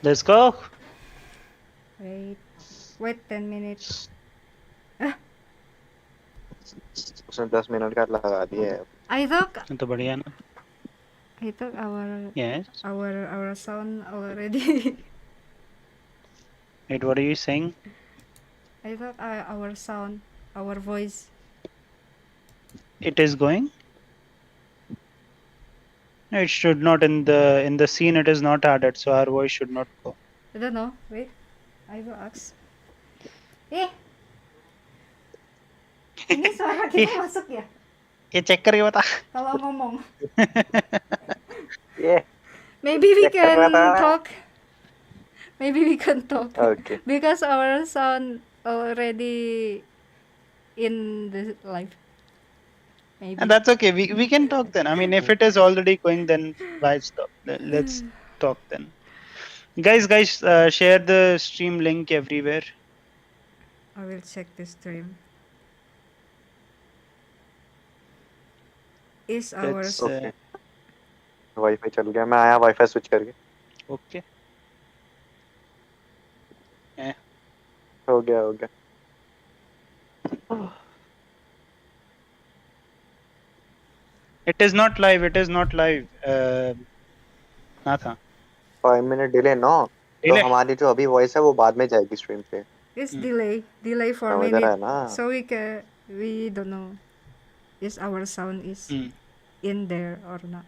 Let's go. Wait 10 minutes. उसने 10 minute का लगा दिया है। I thought तो बढ़िया ना. Yes. our sound already. Wait, what are you saying? I thought our sound, our voice. It is going. No, it should not. In the scene, it is not added, so our voice should not go. I don't know. Wait, I will ask. Eh, ini suara kita masuk ya? ये check करके बता. Kalau ngomong. ये Maybe we check करके बता can ना। talk. Maybe we can talk. Okay. Because our sound already in the live. Maybe. And that's okay. We can talk then. I mean, if it is already going, then why stop? Let's talk then. Guys, share the stream link everywhere. I will check the stream. Is our It's Okay. Wifi चल गया, मैं आया wifi switch करके। okay. हो गया। It is not live. It is not live. ना था. 5 minute delay no. तो हमारी जो अभी वॉइस है वो बाद में जाएगी स्ट्रीम पे। It's delay for हाँ, a इधर है minute. ना। So we don't know is our sound is in there or not.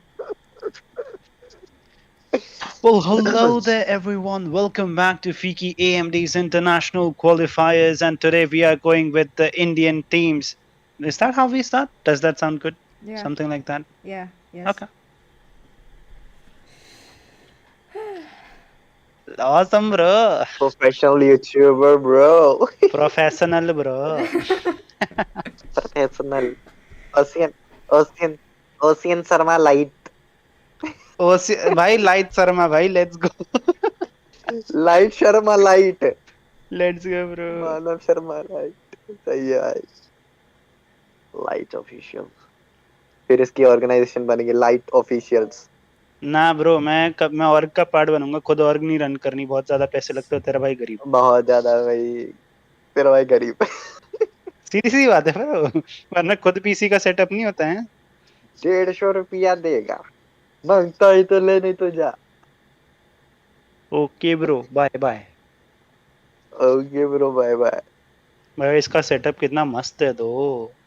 Well, hello there, everyone. Welcome back to Fiqi AMD's International Qualifiers, and today we are going with the Indian teams. Is that how we start? Does that sound good? Yeah. Something like that? Yeah. Yes. Okay. Awesome, bro. Professional YouTuber, bro. Professional, bro. Professional. Ocean Sharma Light. भाई light Sharma भाई, let's go. Light Sharma Light. Let's go bro. Manav Sharma light सही है भाई। Light official, फिर इसकी organisation बनेगी light officials. ना bro, मैं ऑर्ग का पार्ट बनूंगा, खुद ऑर्ग नहीं रन करनी, बहुत ज्यादा पैसे लगते हो, तेरा भाई गरीब. बहुत ज्यादा भाई, तेरा भाई गरीब। सीधी सी बात है ब्रो, वरना खुद पीसी का सेटअप नहीं होता है. 150 रुपया देगा, मांगता ही तो ले, नहीं तो जा। Okay bro, bye bye. Okay bro, bye bye. भाई इसका सेटअप कितना मस्त है दो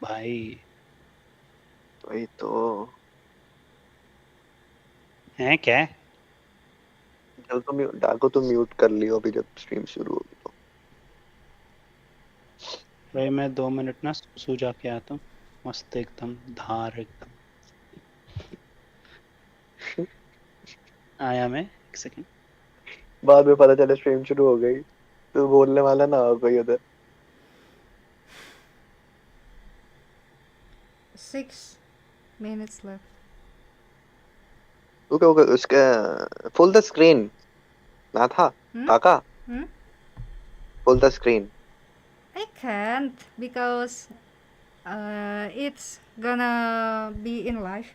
भाई. वही तो है क्या? चल तो डाको तो म्यूट कर लियो अभी जब स्ट्रीम शुरू होगी तो। भाई मैं 2 मिनट ना सो जाके आता हूँ, मस्त एकदम धार एकदम. आया मैं, एक सेकंड. बाद में पता चले स्ट्रीम शुरू हो गई तो बोलने वाला ना हो कोई उधर। 6 minutes left. ओके उसका फुल द स्क्रीन ना था काका। Full the screen. I can't because it's gonna be in live.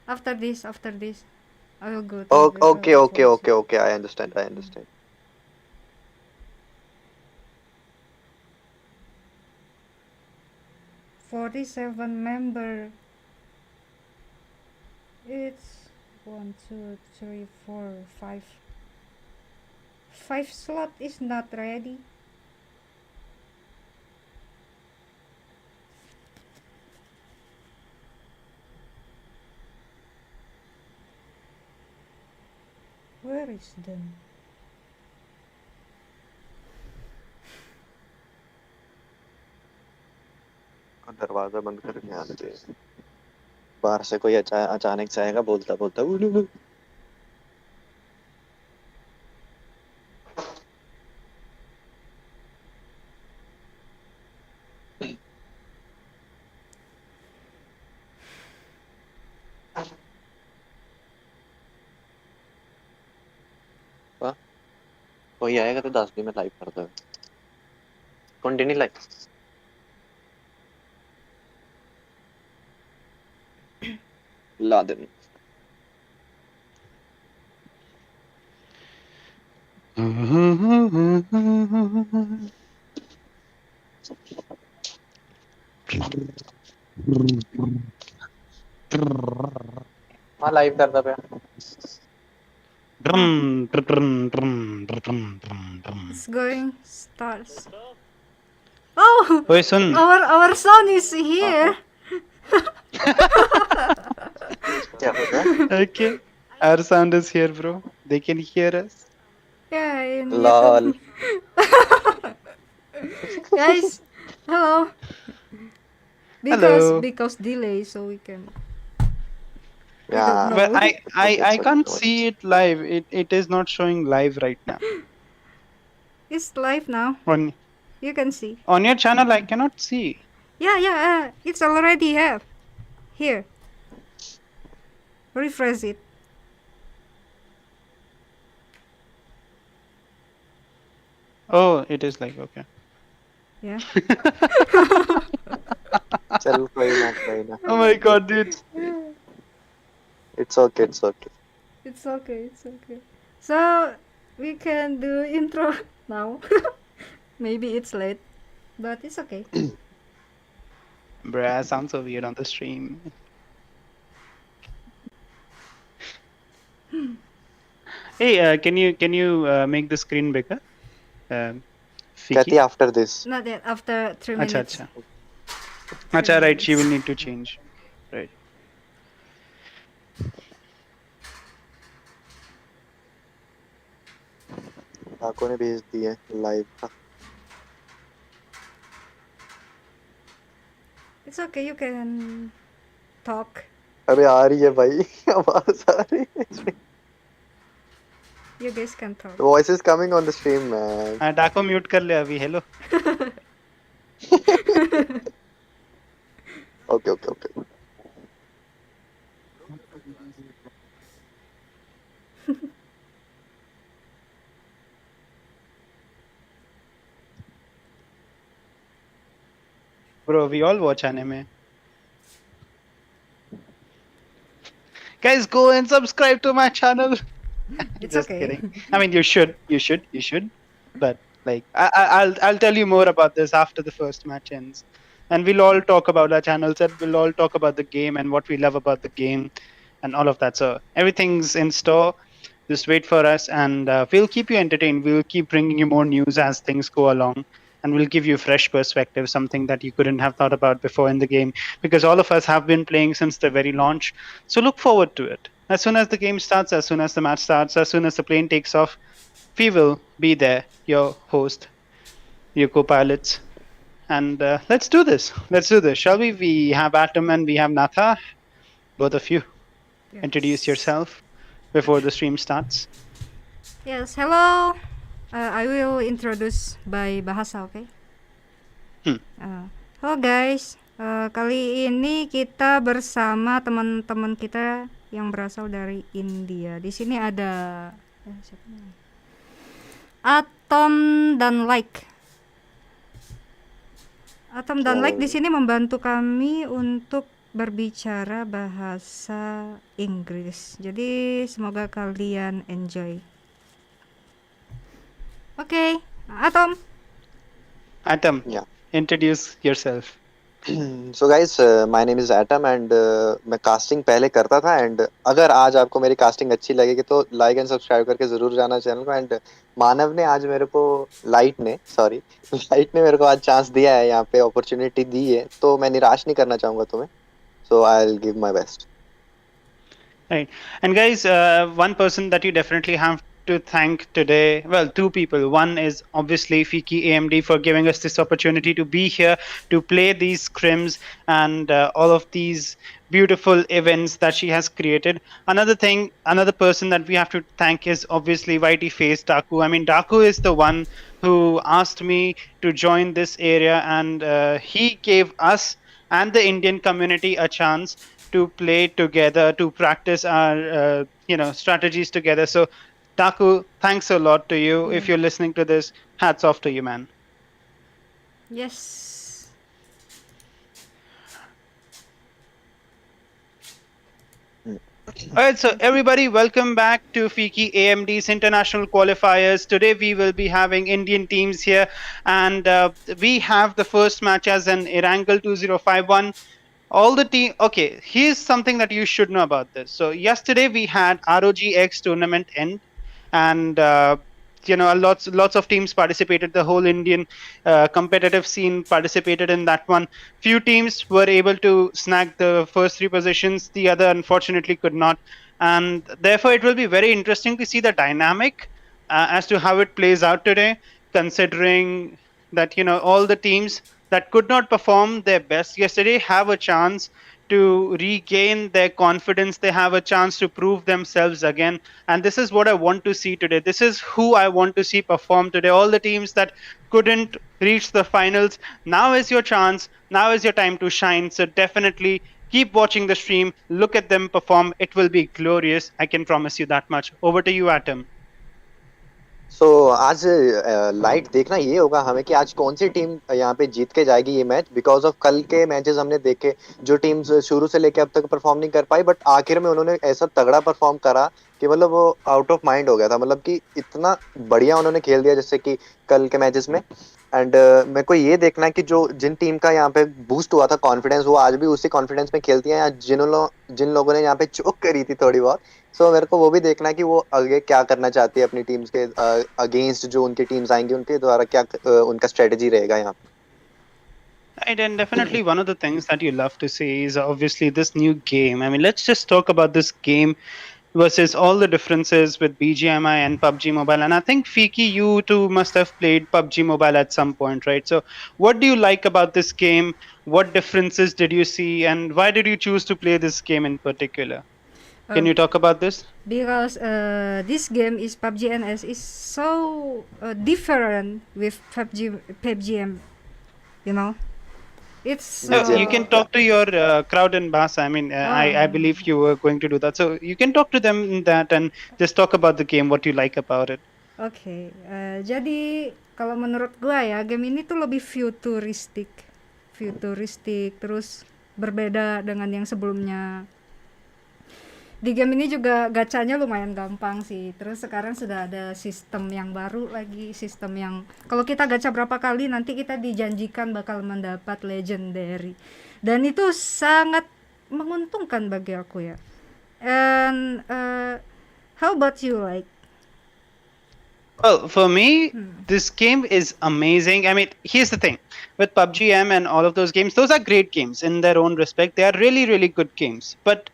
After this, I will go to Okay, I understand. 47 member. It's 1, 2, 3, 4, 5. 5 slot is not ready. Where is them? दरवाजा बंद करके आने दे, बाहर से कोई अचानक से आएगा बोलता उलू। कोई आएगा तो 10 दिन में लाइव कर दो, कंटिन्यू लाइव। लादेन हाँ लाइव करता पे It's going stars. Oh, ओए सुन our son is here. क्या हो गया okay our sound is here bro they can hear us Yeah, in lol YouTube. Guys, hello. Hello. Because delay, so we can. We yeah don't know. but I Okay, can't sorry. see it live it is not showing live right now It's live now. on You can see. your channel I cannot see Yeah. It's already here. Refresh it. oh it is like okay Yeah. चल कोई ना oh my god dude it's okay It's okay. So we can do intro now. Maybe it's late, but it's okay. bruh sounds so weird on the stream hey can you make the screen bigger कहती Fiqi? after this Not yet. After 3 minutes. Acha right she will need to change right काको ने भेज दिए live का It's okay. You can talk. अबे आ रही है भाई आवाज आ रही है You guys can talk. The voice is coming on the stream man डाको म्यूट कर ले अभी hello okay bro we all watch anime guys go and subscribe to my channel It's just okay. kidding I mean you should but like I'll tell you more about this after the first match ends and we'll all talk about our channels and we'll all talk about the game and what we love about the game and all of that so everything's in store just wait for us and we'll keep you entertained we'll keep bringing you more news as things go along and we'll give you fresh perspective something that you couldn't have thought about before in the game because all of us have been playing since the very launch so look forward to it as soon as the game starts as soon as the match starts as soon as the plane takes off we will be there your host your co-pilots and let's do this shall we have Atom and we have Natha both of you introduce yourself before the stream starts. Yes, hello. I will introduce by bahasa, okay? Halo guys, kali ini kita bersama teman-teman kita yang berasal dari India. Di sini ada Atom dan Like. Atom dan Like di sini membantu kami untuk berbicara bahasa Inggris. Jadi semoga kalian enjoy. Okay, Atom. Yeah. Introduce yourself. So guys, my name is Atom and मैं casting पहले करता था and अगर आज आपको मेरी casting अच्छी लगेगी तो लाइक एंड सब्सक्राइब करके जरूर जाना चैनल को एंड मानव ने आज मेरे को लाइट ने मेरे को आज चांस दिया है यहाँ पे अपॉर्चुनिटी दी है तो मैं निराश नहीं करना चाहूंगा तुम्हें so I'll give my best. Right. And guys, one person that you definitely have to thank today, well, two people. One is obviously Fiqi AMD for giving us this opportunity to be here to play these scrims and all of these beautiful events that she has created. Another person that we have to thank is obviously Whitey Face Daku. I mean, Daku is the one who asked me to join this area and he gave us and the Indian community a chance to play together, to practice our strategies together. So Taku, thanks a lot to you. If you're listening to this, hats off to you, man. Yes. All right, so everybody, welcome back to Fiqi AMD's international qualifiers. Today we will be having Indian teams here, and we have the first match as an Irangle 2051. all the team. Okay, here's something that you should know about this. So yesterday we had ROGX tournament end, and lots of teams participated. The whole Indian competitive scene participated in that one. Few teams were able to snag the first three positions. The other unfortunately could not, and therefore it will be very interesting to see the dynamic as to how it plays out today, considering that all the teams that could not perform their best yesterday have a chance to regain their confidence. They have a chance to prove themselves again. And this is what I want to see today. This is who I want to see perform today. All the teams that couldn't reach the finals, now is your chance. Now is your time to shine. So definitely keep watching the stream. Look at them perform. It will be glorious. I can promise you that much. Over to you, Atom. सो आज light देखना ये होगा हमें कि आज कौन सी team यहाँ पे जीत के जाएगी ये मैच, बिकॉज ऑफ कल के मैचेस हमने देखे जो टीम्स शुरू से लेके अब तक परफॉर्म नहीं कर पाई, बट आखिर में उन्होंने ऐसा तगड़ा परफॉर्म करा कि मतलब वो आउट ऑफ माइंड हो गया था, मतलब कि इतना बढ़िया उन्होंने खेल दिया जैसे कि कल के मैचेस में। एंड मेरे को ये देखना है कि जो जिन टीम का यहाँ पे बूस्ट हुआ था कॉन्फिडेंस, वो आज भी उसी कॉन्फिडेंस में खेलती है, या जिन लोगों ने यहाँ पे चोक करी थी थोड़ी बहुत। सो मेरे को वो भी देखना है कि वो आगे क्या करना चाहती है अपनी टीम्स के अगेंस्ट, जो उनकी टीम्स आएंगी उनके द्वारा क्या उनका स्ट्रेटेजी रहेगा यहाँ पे। Right, and definitely one of the things that you love to see is obviously this new game. I mean, let's just talk about this game versus all the differences with BGMI and PUBG Mobile. And I think Fiqi, you too must have played PUBG Mobile at some point, right? So, what do you like about this game? What differences did you see, and why did you choose to play this game in particular? Can you talk about this? Because this game is PUBG NS is so different with PUBG, you know. It's you can talk to your crowd in Bahasa. I mean, I believe you were going to do that, so you can talk to them in that and just talk about the game, what you like about it. Okay, jadi kalau menurut gua ya, game ini tuh lebih futuristik, terus berbeda dengan yang sebelumnya. Di game ini juga gacanya lumayan gampang sih. Terus sekarang sudah ada sistem yang baru lagi, sistem yang kalau kita gacha berapa kali nanti kita dijanjikan bakal mendapat legendary. Dan itu sangat menguntungkan bagi aku ya. And how about you, like? Well, for me, this game is amazing. I mean, here's the thing. With PUBG M and all of those games, those are great games in their own respect. They are really, really good games. But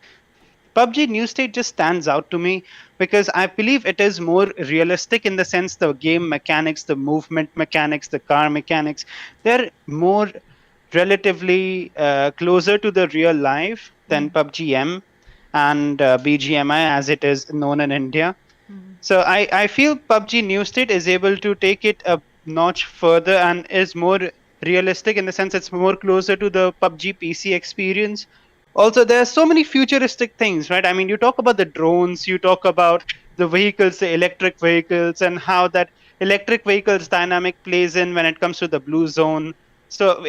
PUBG New State just stands out to me because I believe it is more realistic in the sense the game mechanics, the movement mechanics, the car mechanics, they're more relatively closer to the real life than PUBG M and BGMI as it is known in India. So I feel PUBG New State is able to take it a notch further and is more realistic in the sense it's more closer to the PUBG PC experience. Also, there are so many futuristic things, right? I mean, you talk about the drones, you talk about the vehicles, the electric vehicles, and how that electric vehicles dynamic plays in when it comes to the blue zone. So,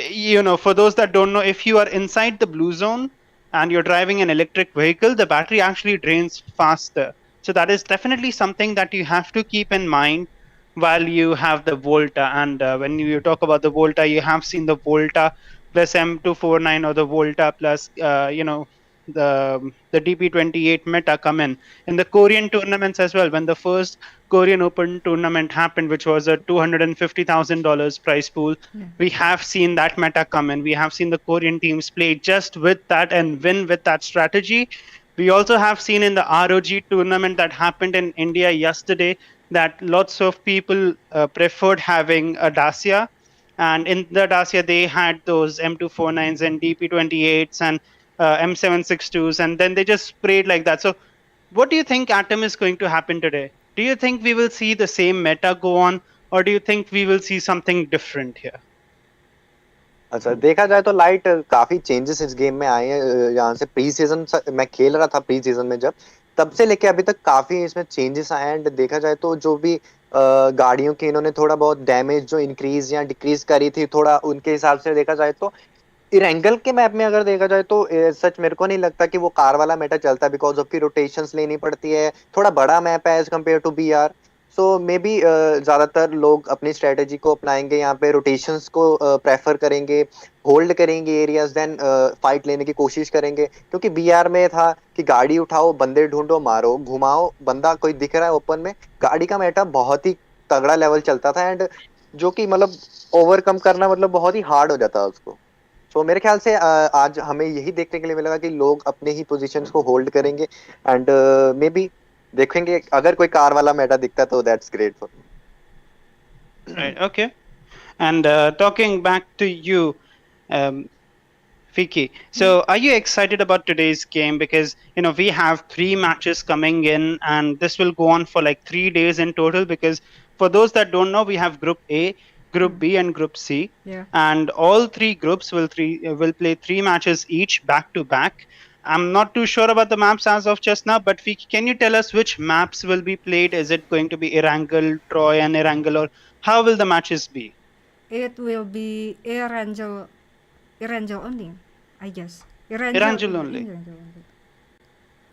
for those that don't know, if you are inside the blue zone and you're driving an electric vehicle, the battery actually drains faster. So that is definitely something that you have to keep in mind while you have the Volta. And when you talk about the Volta, you have seen the Volta plus M249 or the Volta plus the DP28 meta come in the Korean tournaments as well. When the first Korean Open tournament happened, which was a $250,000 prize pool, we have seen that meta come in. We have seen the Korean teams play just with that and win with that strategy. We also have seen in the ROG tournament that happened in India yesterday that lots of people preferred having a Dacia. And in the Dacia, they had those M249s and DP28s and M762s, and then they just sprayed like that. So what do you think, Atom, is going to happen today? Do you think we will see the same meta go on, or do you think we will see something different here? अच्छा, देखा जाए तो light काफी changes इस game में आए हैं। यहाँ से प्री सीजन मैं खेल रहा था, प्री सीजन में जब तब से लेके अभी तक काफी इसमें चेंजेस आए हैं। एंड देखा जाए तो जो भी गाड़ियों की इन्होंने थोड़ा बहुत डैमेज जो इंक्रीज या डिक्रीज करी थी, थोड़ा उनके हिसाब से देखा जाए तो इरेंगल के मैप में अगर देखा जाए तो सच मेरे को नहीं लगता कि वो कार वाला मेटा चलता, बिकॉज ऑफ की रोटेशंस लेनी पड़ती है, थोड़ा बड़ा मैप है as compared to BR। So maybe ज्यादातर लोग अपनी स्ट्रेटेजी को अपनाएंगे, यहाँ पे रोटेशंस को प्रेफर करेंगे, होल्ड करेंगे एरियाज, देन फाइट लेने की कोशिश करेंगे। क्योंकि बीआर में था कि गाड़ी उठाओ, बंदे ढूंढो, मारो, घुमाओ, बंदा कोई दिख रहा है ओपन में, गाड़ी का मेटा बहुत ही तगड़ा लेवल चलता था, एंड जो कि मतलब ओवरकम करना मतलब बहुत ही हार्ड हो जाता है उसको। तो मेरे ख्याल से आज हमें यही देखने के लिए मिलेगा कि लोग अपने ही पोजीशंस को होल्ड करेंगे, एंड मे बी देखेंगे अगर कोई कार वाला मेटा दिखता है तो that's great for. Right. Okay. And talking back to you, um, Fiki. So, are you excited about today's game? Because we have three matches coming in, and this will go on for like 3 days in total. Because for those that don't know, we have Group A, Group B, and Group C, Yeah. and all three groups will play three matches each back to back. I'm not too sure about the maps as of just now, but Fiki, can you tell us which maps will be played? Is it going to be Erangel, Troy, and Erangel, or how will the matches be? It will be Erangel only, I guess. Erangel only. Erangel only.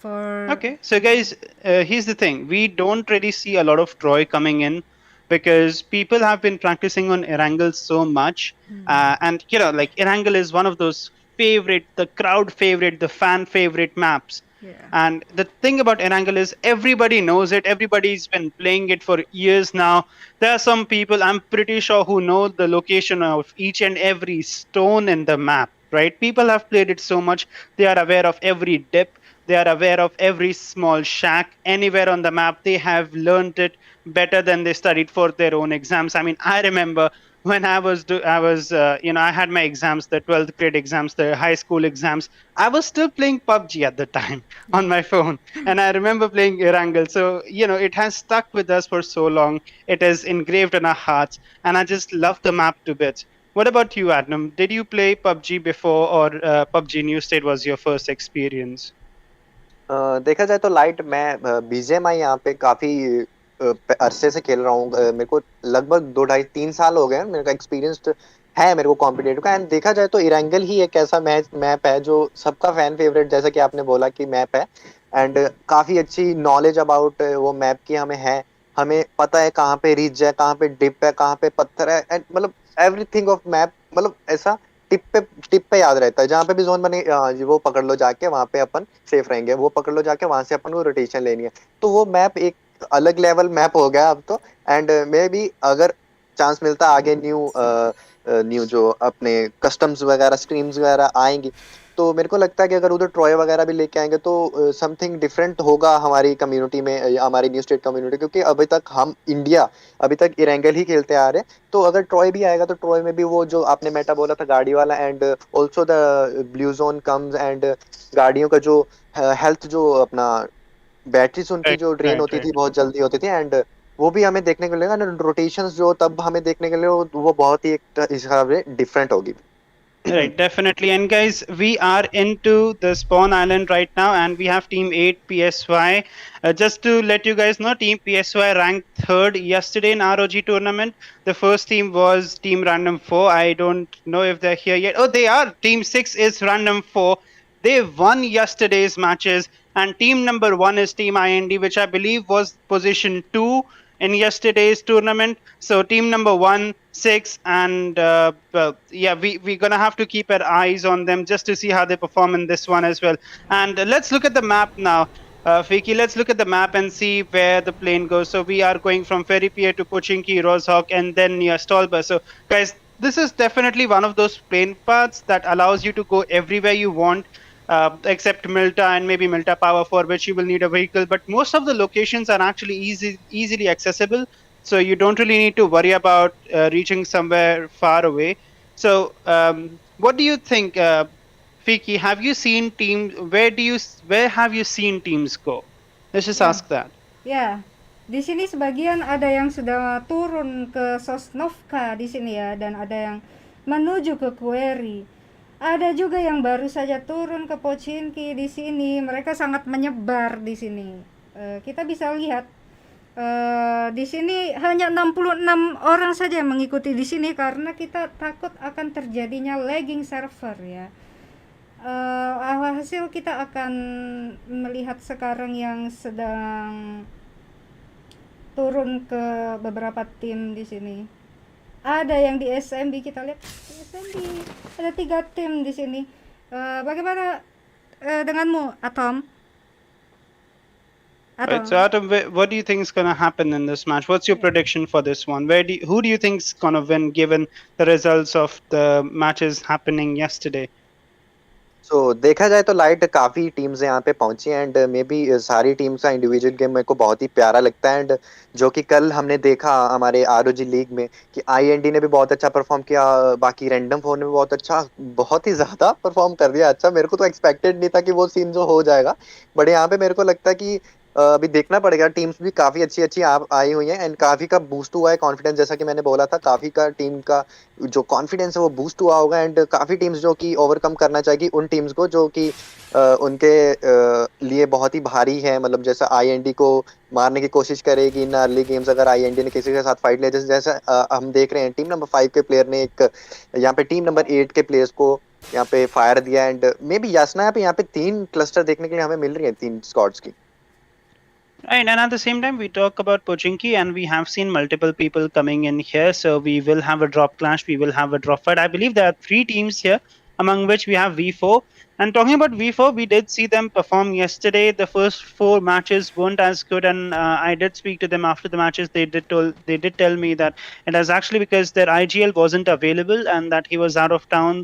For Okay, so guys, here's the thing. We don't really see a lot of Troy coming in because people have been practicing on Erangel so much. And, like Erangel is one of those the crowd favorite, the fan favorite maps. yeah. And the thing about Erangel is everybody knows it. Everybody's been playing it for years now. There are some people, I'm pretty sure, who know the location of each and every stone in the map, right? People have played it so much, they are aware of every dip, they are aware of every small shack anywhere on the map. They have learned it better than they studied for their own exams. I mean, I remember when I had my exams, the 12th grade exams, the high school exams. I was still playing PUBG at the time on my phone, and I remember playing Erangel. So it has stuck with us for so long. It is engraved in our hearts, and I just love the map to bits. What about you, Adnam? Did you play PUBG before, or PUBG New State was your first experience? देखा जाए तो light मैं BGMI यहाँ पे काफी अरसे से खेल रहा हूँ। मेरे को लगभग 2 ढाई 3 साल हो गए हैं, मेरे का एक्सपीरियंस है मेरे को कॉम्पिटेटिव का। एंड देखा जाए तो इरेंगल ही एक ऐसा मैप है जो सबका फैन फेवरेट, जैसा कि आपने बोला कि मैप है। एंड काफी अच्छी नॉलेज अबाउट वो मैप की हमें है। हमें पता है कहाँ पे रिज है, कहाँ पे डिप है, कहाँ पे पत्थर है, एंड मतलब एवरीथिंग ऑफ मैप, मतलब ऐसा टिप पे टिप पे याद रहता है। जहाँ पे भी जोन बने वो पकड़ लो जाके, वहां पे अपन सेफ रहेंगे। वो पकड़ लो जाके, वहां से अपन को रोटेशन लेनी है। तो वो मैप एक अलग लेवल मैप हो गया अब तो। एंड मे भी अगर चांस मिलता आगे न्यू जो अपने कस्टम्स वगैरह स्क्रीम्स वगैरह आएंगी, तो मेरे को लगता है कि अगर उधर ट्रॉय वगैरह भी लेके आएंगे तो समथिंग डिफरेंट होगा हमारी कम्युनिटी में, हमारी न्यू स्टेट कम्युनिटी। क्योंकि अभी तक हम इंडिया अभी तक इरेंगल ही खेलते आ रहे हैं। तो अगर ट्रॉय भी आएगा तो ट्रॉय में भी वो जो आपने मेटा बोला था गाड़ी वाला, and also the blue zone comes, and गाड़ियों का जो हेल्थ जो अपना बैटरीज उनकी Right, जो ड्रेन right, होती थी right. बहुत जल्दी होती थी। एंड वो भी हमें देखने को मिलेगा। रोटेशंस जो तब हमें देखने को मिले वो बहुत ही एक हिसाब से डिफरेंट होगी। Right, definitely. And guys, we are into the spawn island right now, and we have Team 8 PSY. Just to let you guys know, Team PSY ranked third yesterday in ROG tournament. The first team was Team Random 4. I don't know if they're here yet. Oh, they are. Team 6 is Random 4. They won yesterday's matches, and team number 1 is Team IND, which I believe was position 2 in yesterday's tournament. So team number 1, 6, and yeah, we're gonna have to keep our eyes on them just to see how they perform in this one as well. And let's look at the map now. Fiki, let's look at the map and see where the plane goes. So we are going from Ferry Pier to Pochinki, Roshawk, and then near Stolber. So guys, this is definitely one of those plane paths that allows you to go everywhere you want, except Milta and maybe Milta Power, for which you will need a vehicle. But most of the locations are actually easily accessible, so you don't really need to worry about reaching somewhere far away. So, what do you think, Fiki? Have you seen teams? Where have you seen teams go? Let's just Yeah. ask that. Ya, di sini sebagian ada yang sudah turun ke Sosnovka di sini ya, dan ada yang menuju ke Query. Ada juga yang baru saja turun ke Pochinki di sini. Mereka sangat menyebar di sini. Kita bisa lihat di sini hanya 66 orang saja yang mengikuti di sini karena kita takut akan terjadinya lagging server ya. Alhasil kita akan melihat sekarang yang sedang turun ke beberapa tim di sini. ada yang di SMB, kita lihat di SMB ada 3 tim di sini. Bagaimana denganmu, Atom? Right. So, Adam, what do you think is going to happen in this match? What's your prediction for this one? Who do you think is going to win, given the results of the matches happening yesterday? सो देखा जाए तो light काफी teams यहाँ पे पहुंची and may be सारी teams का individual game मेरे को बहुत ही प्यारा लगता है एंड जो कि कल हमने देखा हमारे आरओजी लीग में कि आईएनडी ने भी बहुत अच्छा परफॉर्म किया, बाकी रैंडम फोन ने भी बहुत ही ज्यादा परफॉर्म कर दिया। अच्छा, मेरे को तो एक्सपेक्टेड नहीं था कि वो सीन जो हो जाएगा, बट यहाँ पे मेरे को लगता है कि अभी देखना पड़ेगा। टीम्स भी काफी अच्छी अच्छी आई हुई हैं एंड काफी का बूस्ट हुआ है कॉन्फिडेंस, जैसा कि मैंने बोला था, काफी का टीम का जो कॉन्फिडेंस है वो बूस्ट हुआ होगा एंड काफी टीम्स जो कि ओवरकम करना चाहेगी उन टीम्स को जो कि उनके लिए बहुत ही भारी है, मतलब जैसा आईएनडी को मारने की कोशिश करेगी इन अर्ली गेम्स अगर आईएनडी ने किसी के साथ फाइट लिया, जैसे जैसे हम देख रहे हैं टीम नंबर 5 के प्लेयर ने एक यहाँ पे टीम नंबर 8 के प्लेयर्स को यहाँ पे फायर दिया एंड मे बी यासना यहाँ पे 3 क्लस्टर देखने के लिए हमें मिल रही है 3 स्क्वाड्स की। Right, and at the same time, we talk about Pochinki, and we have seen multiple people coming in here. So we will have a drop clash, we will have a drop fight. I believe there are 3 teams here, among which we have V4. And talking about V4, we did see them perform yesterday. The first 4 matches weren't as good, and I did speak to them after the matches. They did tell me that it was actually because their IGL wasn't available and that he was out of town,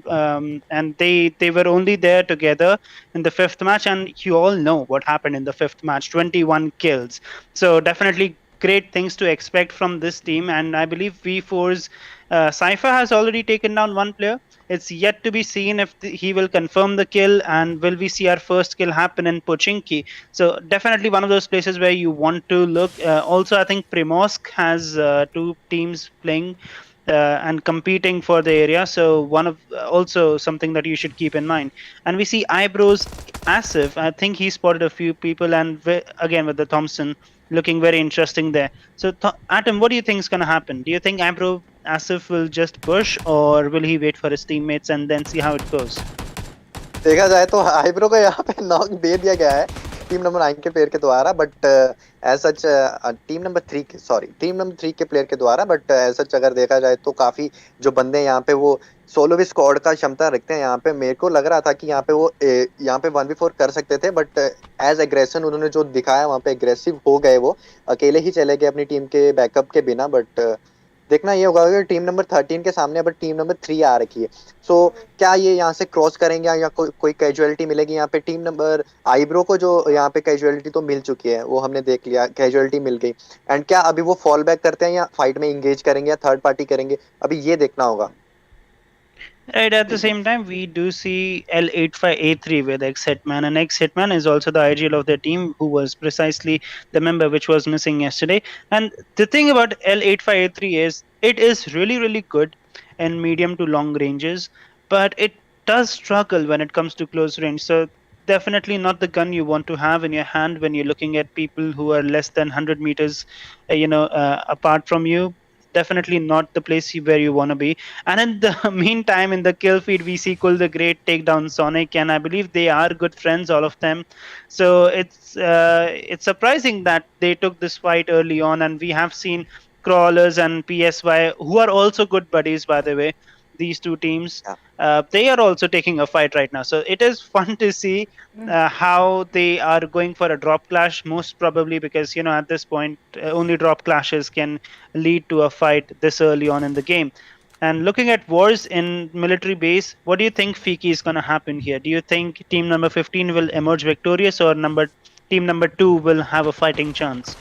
and they were only there together in the 5th match, and you all know what happened in the 5th match, 21 kills. So definitely great things to expect from this team, and I believe V4's Cypher has already taken down 1 player. It's yet to be seen if he will confirm the kill, and will we see our first kill happen in Pochinki. So definitely one of those places where you want to look. Also, I think Primorsk has 2 teams playing and competing for the area. So one of also something that you should keep in mind. And we see Eyebrows Asif. I think he spotted a few people, and again with the Thompson looking very interesting there. So Atom, what do you think is going to happen? Do you think Eyebrow Asif will just push, or will he wait for his teammates and then see how it goes? देखा जाए तो eyebrow को यहाँ पे knock दे दिया गया है team number 9 के प्लेयर के द्वारा, but as such team number 3 के प्लेयर के द्वारा, बट एज सच अगर देखा जाए तो काफी जो बंदे यहाँ पे वो सोलो भी स्क्वाड का क्षमता रखते हैं। यहाँ पे मेरे को लग रहा था कि यहाँ पे वो यहाँ पे 1v4 कर सकते थे, बट एज एग्रेशन उन्होंने जो दिखाया वहाँ पे एग्रेसिव हो गए, वो अकेले ही चले गए अपनी टीम के बैकअप के बिना। बट देखना ये होगा कि टीम नंबर 13 के सामने अब टीम नंबर 3 आ रखी है, सो क्या ये यहाँ से क्रॉस करेंगे या कोई कैजुअलिटी मिलेगी यहाँ पे। टीम नंबर आईब्रो को जो यहाँ पे कैजुअलिटी तो मिल चुकी है, वो हमने देख लिया, कैजुअलिटी मिल गई, एंड क्या अभी वो फॉल बैक करते हैं या फाइट में इंगेज करेंगे या थर्ड पार्टी करेंगे, अभी ये देखना होगा। Right, at the same time, we do see L85A3 with X-Hitman, and X-Hitman is also the IGL of their team, who was precisely the member which was missing yesterday. And the thing about L85A3 is it is really, really good in medium to long ranges, but it does struggle when it comes to close range. So definitely not the gun you want to have in your hand when you're looking at people who are less than 100 meters, apart from you. Definitely not the place where you want to be. And in the meantime, in the kill feed, we see Kul the Great take down Sonic, and I believe they are good friends, all of them. So it's surprising that they took this fight early on, and we have seen Crawlers and PSY, who are also good buddies, by the way. These 2 teams, they are also taking a fight right now. So it is fun to see how they are going for a drop clash, most probably because at this point only drop clashes can lead to a fight this early on in the game. And looking at wars in military base, what do you think, Fiqi, is going to happen here? Do you think team number 15 will emerge victorious, or team number 2 will have a fighting chance?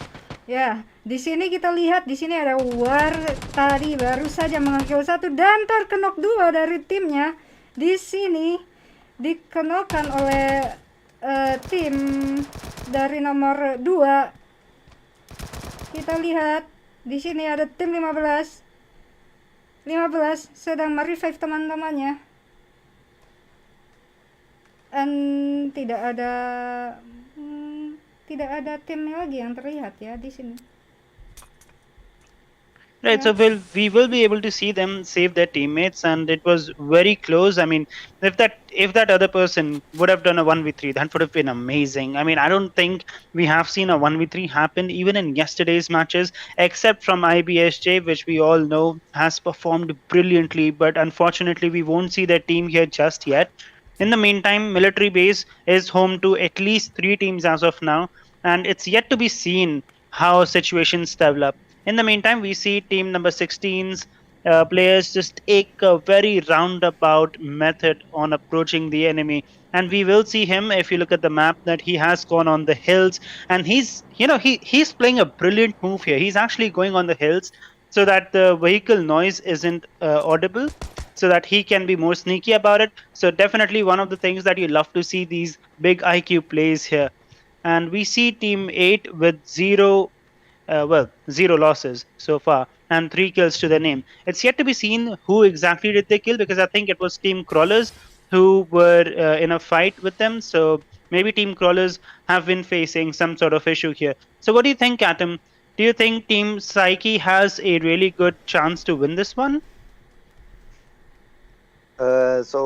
Ya, di sini kita lihat di sini ada War tadi baru saja mengekill 1 dan terkenok 2 dari timnya. Di sini dikenokan oleh tim dari nomor 2. Kita lihat di sini ada tim 15 sedang merevive teman-temannya. Dan tidak ada timnya lagi yang terlihat ya di sini. Right, Yeah. so we will be able to see them save their teammates, and it was very close. I mean, if that other person would have done a 1v3, that would have been amazing. I mean, I don't think we have seen a 1v3 happen even in yesterday's matches, except from IBSJ, which we all know has performed brilliantly. But unfortunately, we won't see their team here just yet. In the meantime, Military Base is home to at least three teams as of now, and it's yet to be seen how situations develop. In the meantime, we see team number 16's players just take a very roundabout method on approaching the enemy. And we will see him, if you look at the map, that he has gone on the hills, and he's playing a brilliant move here. He's actually going on the hills so that the vehicle noise isn't audible, so that he can be more sneaky about it. So definitely one of the things that you love to see, these big IQ plays here. And we see team 8 with zero losses so far and 3 kills to their name. It's yet to be seen who exactly did they kill, because I think it was Team Crawlers who were in a fight with them. So maybe Team Crawlers have been facing some sort of issue here. So what do you think, Atom? Do you think Team Psyche has a really good chance to win this one? सो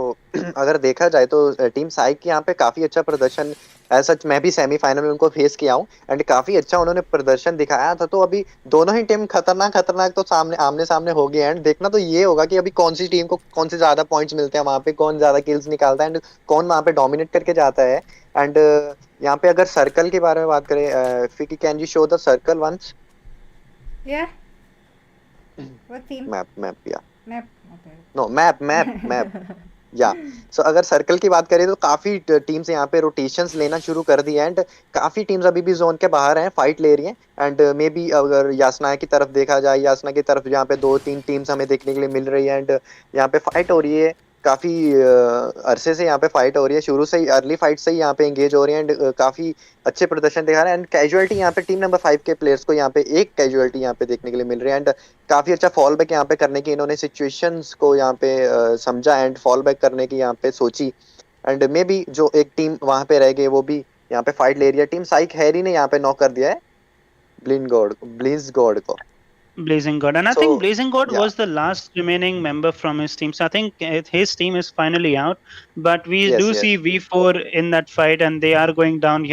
अगर देखा जाए तो team Sai की यहाँ पे काफी अच्छा प्रदर्शन सच मैं भी सेमीफाइनल में उनको फेस किया हूँ एंड काफी अच्छा उन्होंने प्रदर्शन दिखाया था। तो अभी दोनों ही टीम खतरनाक खतरनाक तो सामने आमने सामने हो गए एंड देखना तो ये होगा कि अभी कौन सी टीम को कौन से ज्यादा पॉइंट्स मिलते हैं, वहां पे कौन ज्यादा किल्स निकालता है एंड कौन वहां पे डोमिनेट करके जाता है। एंड यहाँ पे अगर सर्कल के बारे में बात करें, Fiqi can you show the circle once? Yeah. What team? Map या Map. Okay. नो मैप या सो अगर सर्कल की बात करें तो काफी टीम्स यहाँ पे रोटेशंस लेना शुरू कर दिया एंड काफी टीम्स अभी भी जोन के बाहर हैं, फाइट ले रही हैं। एंड मे बी अगर यासना की तरफ देखा जाए, यासना की तरफ यहाँ पे 2-3 टीम्स हमें देखने के लिए मिल रही है एंड यहाँ पे फाइट हो रही है। काफी अरसे से यहाँ पे फाइट हो रही है, शुरू से ही अर्ली फाइट से ही यहाँ पे एंगेज हो रही है एंड काफी अच्छे प्रदर्शन दिखा रहे हैं। एंड कैजुअलिटी यहाँ पे टीम नंबर 5 के प्लेयर्स को यहाँ पे एक कैजुअलिटी यहाँ पे देखने के लिए मिल रही है एंड काफी अच्छा फॉल बैक यहाँ पे करने की इन्होंने सिचुएशंस को यहाँ पे समझा एंड फॉल बैक करने की यहाँ पे सोची। एंड मे बी जो एक टीम वहां पे रह गई वो भी यहाँ पे फाइट ले रही है। टीम साइक हैरी ने यहाँ पे नॉक कर दिया है ब्लिज गॉड को। Blazing God. And I So, think Blazing God yeah. was the last remaining member from his team. So I think his team is finally out. But we Yes, do yes. see V4 in that fight, and they are going down.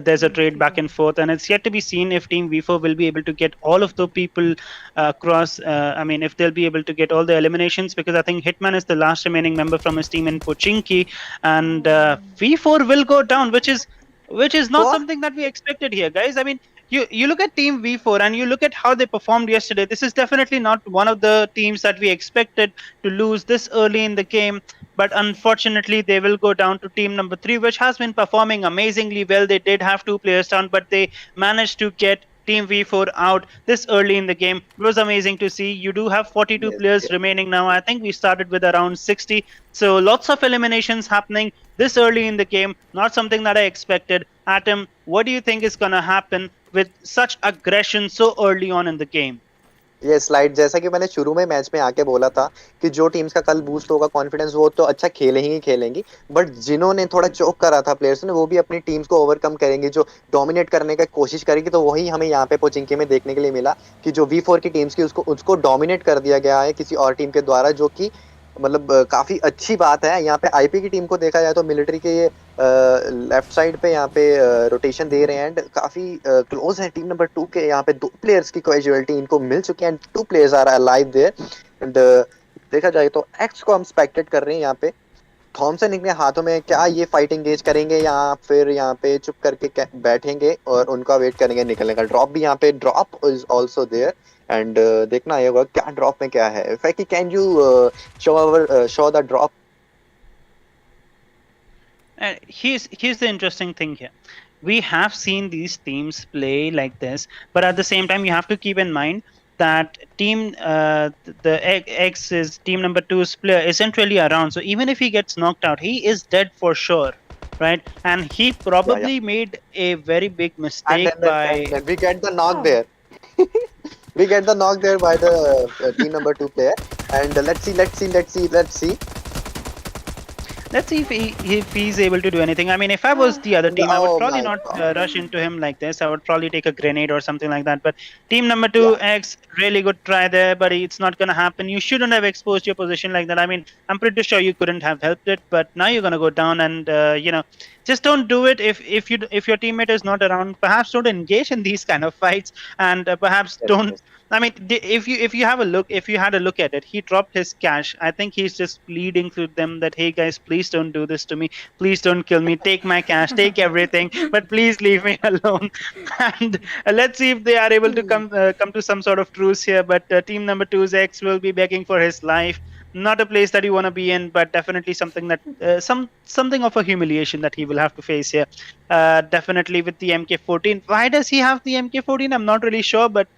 There's a trade back and forth, and it's yet to be seen if Team V4 will be able to get all of the people across. I mean, if they'll be able to get all the eliminations, because I think Hitman is the last remaining member from his team in Pochinki, and V4 will go down, which is not What? something that we expected here, guys. I mean, you look at Team V4 and you look at how they performed yesterday. This is definitely not one of the teams that we expected to lose this early in the game. But unfortunately, they will go down to team number 3, which has been performing amazingly well. They did have 2 players down, but they managed to get Team V4 out this early in the game. It was amazing to see. You do have 42 Yes, players yes. remaining now. I think we started with around 60. So lots of eliminations happening this early in the game. Not something that I expected. Atom, what do you think is going to happen with such aggression so early on in the game? ये slide जैसा कि मैंने शुरू में match में आके बोला था कि जो टीम्स का कल बूस्ट होगा कॉन्फिडेंस वो तो अच्छा खेलेंगी, बट जिन्होंने थोड़ा चोक करा था प्लेयर्स ने वो भी अपनी टीम्स को ओवरकम करेंगे, जो डोमिनेट करने का कोशिश करेगी। तो वही हमें यहाँ पे पोचिंकी में देखने के लिए मिला कि जो V4 की टीम्स की उसको डोमिनेट कर दिया गया है किसी और टीम के द्वारा, जो कि मतलब काफी अच्छी बात है। यहाँ पे आईपी की टीम को देखा जाए तो मिलिट्री के ये लेफ्ट साइड पे यहाँ पे रोटेशन दे रहे हैं एंड काफी क्लोज है टीम नंबर 2 के। यहाँ पे 2 प्लेयर्स की कैजुअलिटी इनको मिल चुकी है and 2 players are alive there and देखा जाए तो एक्स को हम स्पेक्टेट कर रहे हैं। यहाँ पे थॉमसन इनके हाथों में क्या ये फाइट एंगेज करेंगे या फिर यहाँ पे चुप करके बैठेंगे और उनका वेट करेंगे निकलने का। ड्रॉप भी यहाँ पे drop is also there and देखना आएगा क्या ड्रॉप में क्या है। Fiki can you show the drop? Here's the interesting thing here. We have seen these teams play like this, but at the same time, you have to keep in mind that the X is team number 2's player isn't really around. So even if he gets knocked out, he is dead for sure, right? And he probably made a very big mistake And we get the knock there. We get the knock there by the team number 2 player. And let's see. let's see if he's able to do anything. I mean, if I was the other team, I would Oh probably my not God. rush into him like this. I would probably take a grenade or something like that. But team number two, Yeah. X, really good try there, but it's not gonna happen. You shouldn't have exposed your position like that. I mean, I'm pretty sure you couldn't have helped it, but now you're gonna go down, and just don't do it. If your teammate is not around, perhaps don't engage in these kind of fights, and perhaps Yes, don't. yes. I mean, if you have a look, if you had a look at it, he dropped his cash. I think he's just pleading to them that, hey guys, please don't do this to me. Please don't kill me. Take my cash, take everything, but please leave me alone. And let's see if they are able to come to some sort of truce here. But team number two's X will be begging for his life. Not a place that you want to be in, but definitely something that something of a humiliation that he will have to face here. Definitely with the MK14. Why does he have the MK14? I'm not really sure, but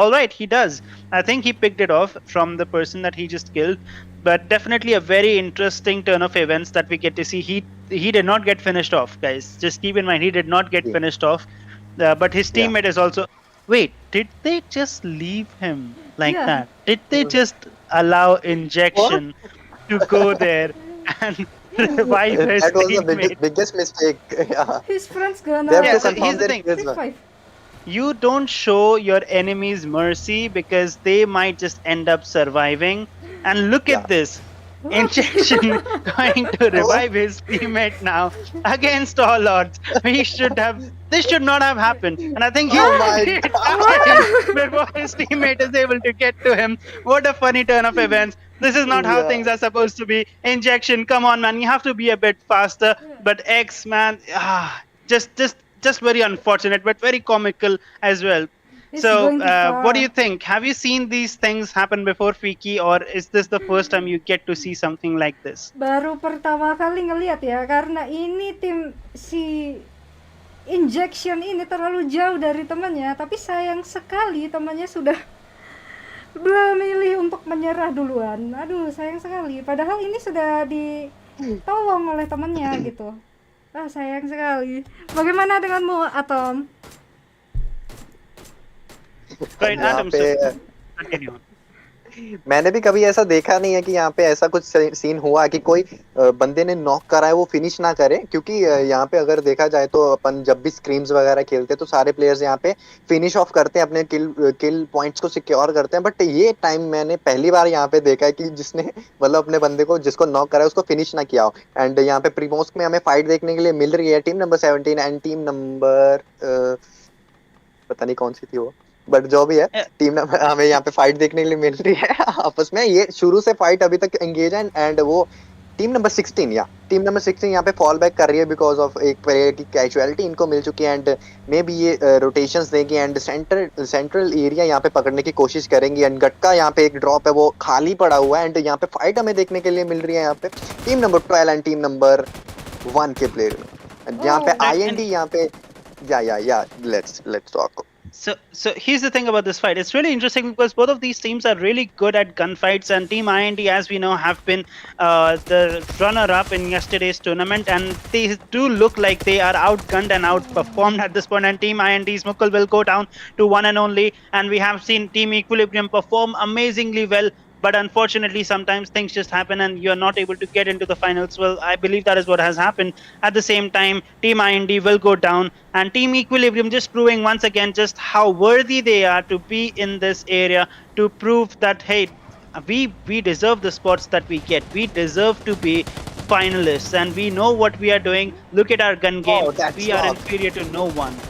all right, he does. I think he picked it off from the person that he just killed. But definitely a very interesting turn of events that we get to see. He did not get finished off, guys. Just keep in mind he did not get Yeah. finished off. But his Yeah. teammate is also. Wait, did they just leave him like Yeah. that? Did they just allow injection to go there and revive his That was the teammate? biggest mistake. Yeah. His friends They have gonna Yeah, to so here's confirm the their thing. kills. revive. You don't show your enemies mercy because they might just end up surviving. And look Yeah. at this. Injection going to revive his teammate now against all odds. This should not have happened. And I think he Oh my died before his teammate is able to get to him. What a funny turn of events. This is not how Yeah. things are supposed to be. Injection, come on, man. You have to be a bit faster. But X, man, just very unfortunate, but very comical as well. It's So, going too far. what do you think? Have you seen these things happen before, Fiqi, or is this the first time you get to see something like this? Baru pertama kali ngelihat ya, karena ini tim si Injection ini terlalu jauh dari temannya, tapi sayang sekali temannya sudah memilih untuk menyerah duluan. Aduh, sayang sekali. Padahal ini sudah ditolong oleh temannya gitu. Ah, sayang sekali. Bagaimana denganmu, Atom? Right, यहाँ Adam, पे so continue on. मैंने भी कभी ऐसा देखा नहीं है कि यहाँ पे ऐसा कुछ सीन हुआ कि कोई बंदे ने नॉक करा है वो फिनिश ना करे, क्योंकि यहाँ पे अगर देखा जाए तो अपन जब भी स्क्रीम्स वगैरह खेलते हैं तो सारे प्लेयर्स यहाँ पे फिनिश ऑफ करते हैं, अपने किल पॉइंट्स को सिक्योर करते हैं। बट ये टाइम मैंने पहली बार यहाँ पे देखा है कि जिसने मतलब अपने बंदे को जिसको नॉक करा है उसको फिनिश ना किया हो। एंड यहाँ पे प्रीमोस में हमें फाइट देखने के लिए मिल रही है team number 17 and team number पता नहीं कौन सी थी वो, बट जो भी है टीम नंबर हमें यहाँ पे फाइट देखने के लिए मिल रही है आपस में। ये शुरू से फाइट अभी तक एंगेज है एंड वो टीम नंबर 16 या टीम नंबर 16 यहाँ पे फॉल बैक कर रही है बिकॉज ऑफ एक प्लेयर की कैजुअलिटी इनको मिल चुकी है एंड मे बी ये रोटेशंस देंगे एंड सेंट्रल एरिया यहाँ पे पकड़ने की कोशिश करेंगी। एंड गटका यहाँ पे एक ड्रॉप है वो खाली पड़ा हुआ है एंड यहाँ पे फाइट हमें देखने के लिए मिल रही है यहाँ पे team number 12 and team number 1 के प्लेयर। यहाँ पे IND यहाँ पे या let's talk. So here's the thing about this fight. It's really interesting because both of these teams are really good at gunfights, and Team IND, as we know, have been the runner-up in yesterday's tournament, and they do look like they are outgunned and outperformed at this point. And Team IND's Mukul will go down to one and only, and we have seen Team Equilibrium perform amazingly well. But unfortunately, sometimes things just happen and you're not able to get into the finals. Well, I believe that is what has happened. At the same time, Team IND will go down, and Team Equilibrium just proving once again just how worthy they are to be in this area, to prove that, hey, we deserve the spots that we get. We deserve to be finalists, and we know what we are doing. Look at our gun game. We are inferior to no one.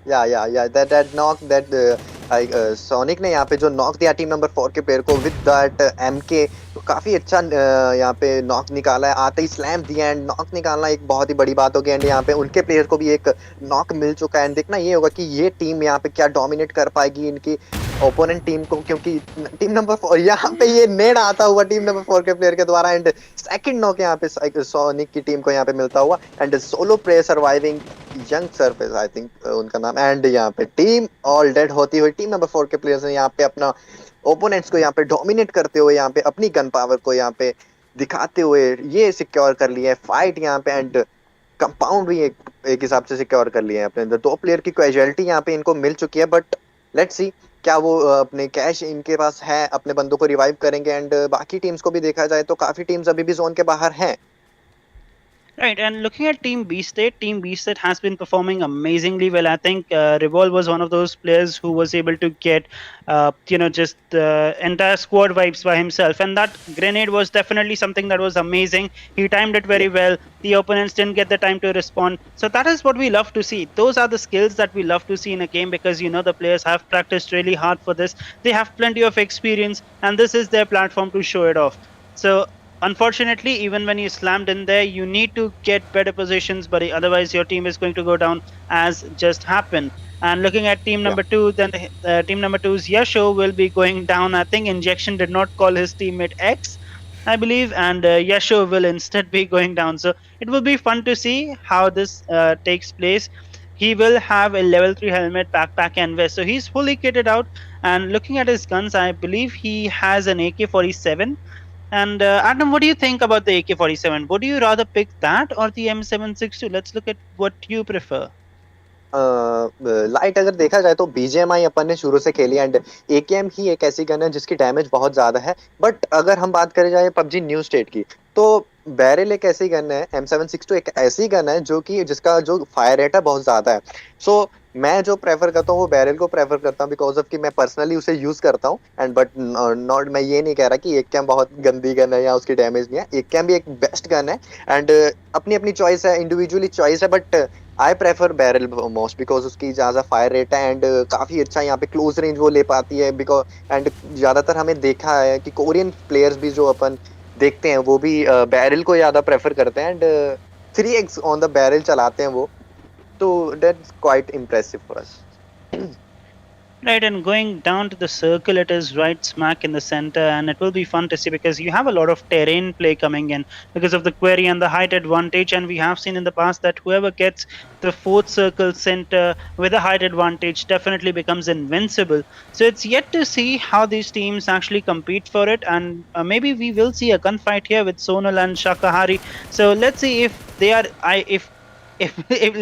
Yeah, that knock that sonic ने यहाँ पे जो knock दिया team number 4 के player को with that MK, तो काफी अच्छा यहाँ पे नॉक निकाला है। आते ही स्लैम दिया एंड नॉक निकालना एक बहुत ही बड़ी बात होगी एंड यहाँ पे उनके प्लेयर को भी एक नॉक मिल चुका है। एंड देखना ये होगा कि ये टीम यहाँ पे क्या डोमिनेट कर पाएगी इनकी ओपोनेंट टीम को, क्योंकि टीम नंबर 4 यहाँ पे ये नेड आता हुआ टीम नंबर 4 के प्लेयर के द्वारा एंड सेकंड नॉक यहाँ पे सोनिक की टीम को यहाँ पे मिलता हुआ and solo player surviving young service I think उनका नाम। एंड यहाँ पे टीम ऑल डेड होती हुई टीम नंबर 4 के प्लेयर्स ने यहाँ पे अपना ओपोनेंट्स को यहाँ पे डोमिनेट करते हुए यहाँ पे अपनी गन पावर को यहाँ पे दिखाते हुए ये सिक्योर कर लिया है फाइट यहाँ पे एंड कंपाउंड भी एक हिसाब से सिक्योर कर लिया है अपने। दो प्लेयर की कैजुअलिटी यहाँ पे इनको मिल चुकी है बट लेट्स सी क्या वो अपने कैश इनके पास है, अपने बंदों को रिवाइव करेंगे। एंड बाकी टीम्स को भी देखा जाए तो काफी टीम्स अभी भी जोन के बाहर हैं Right, and looking at Team B State has been performing amazingly well. I think Revolve was one of those players who was able to get, just the entire squad vibes by himself, and that grenade was definitely something that was amazing. He timed it Yeah. very well. The opponents didn't get the time to respond, so that is what we love to see. Those are the skills that we love to see in a game because the players have practiced really hard for this. They have plenty of experience, and this is their platform to show it off. So unfortunately, even when you slammed in there, you need to get better positions, buddy. Otherwise, your team is going to go down, as just happened. And looking at team Yeah. number two, then team number two's Yasho will be going down. I think Injection did not call his teammate X, I believe, and Yasho will instead be going down. So it will be fun to see how this takes place. He will have a level 3 helmet, backpack, and vest. So he's fully kitted out. And looking at his guns, I believe he has an AK-47. And Adam, what do you think about the AK-47? Would you rather pick that or the M762? Let's look at what you prefer. Light अगर देखा जाए तो BGMI अपन ने शुरू से खेली and AKM ही एक ऐसी गन है जिसकी डैमेज बहुत ज्यादा है, बट अगर हम बात करें जाए पबजी न्यू स्टेट की तो बैरल एक ऐसी गन है, M762 एक ऐसी गन है जो कि जिसका जो फायर रेट है बहुत ज्यादा है. सो मैं जो प्रेफर करता हूँ वो बैरल को प्रेफर करता हूँ बिकॉज ऑफ कि मैं पर्सनली उसे यूज करता हूँ एंड बट नॉट, मैं ये नहीं कह रहा कि एक कैम बहुत गंदी गन है या उसकी डैमेज नहीं है. एक कैम भी एक बेस्ट गन है एंड अपनी अपनी चॉइस है, इंडिविजुअली चॉइस है, but I prefer barrel most because उसकी ज्यादा फायर रेट है एंड काफी अच्छा यहाँ पे क्लोज रेंज वो ले पाती है बिकॉज एंड ज्यादातर हमें देखा है कि कोरियन प्लेयर्स भी जो अपन देखते हैं वो भी बैरल को ज्यादा प्रेफर करते हैं and 3x on the barrel चलाते हैं वो, तो that's quite impressive for us. Right, and going down to the circle, it is right smack in the center, and it will be fun to see because you have a lot of terrain play coming in because of the query and the height advantage. And we have seen in the past that whoever gets the fourth circle center with a height advantage definitely becomes invincible. So it's yet to see how these teams actually compete for it, and maybe we will see a gunfight here with Sonal and Shakahari. So let's see if they are, if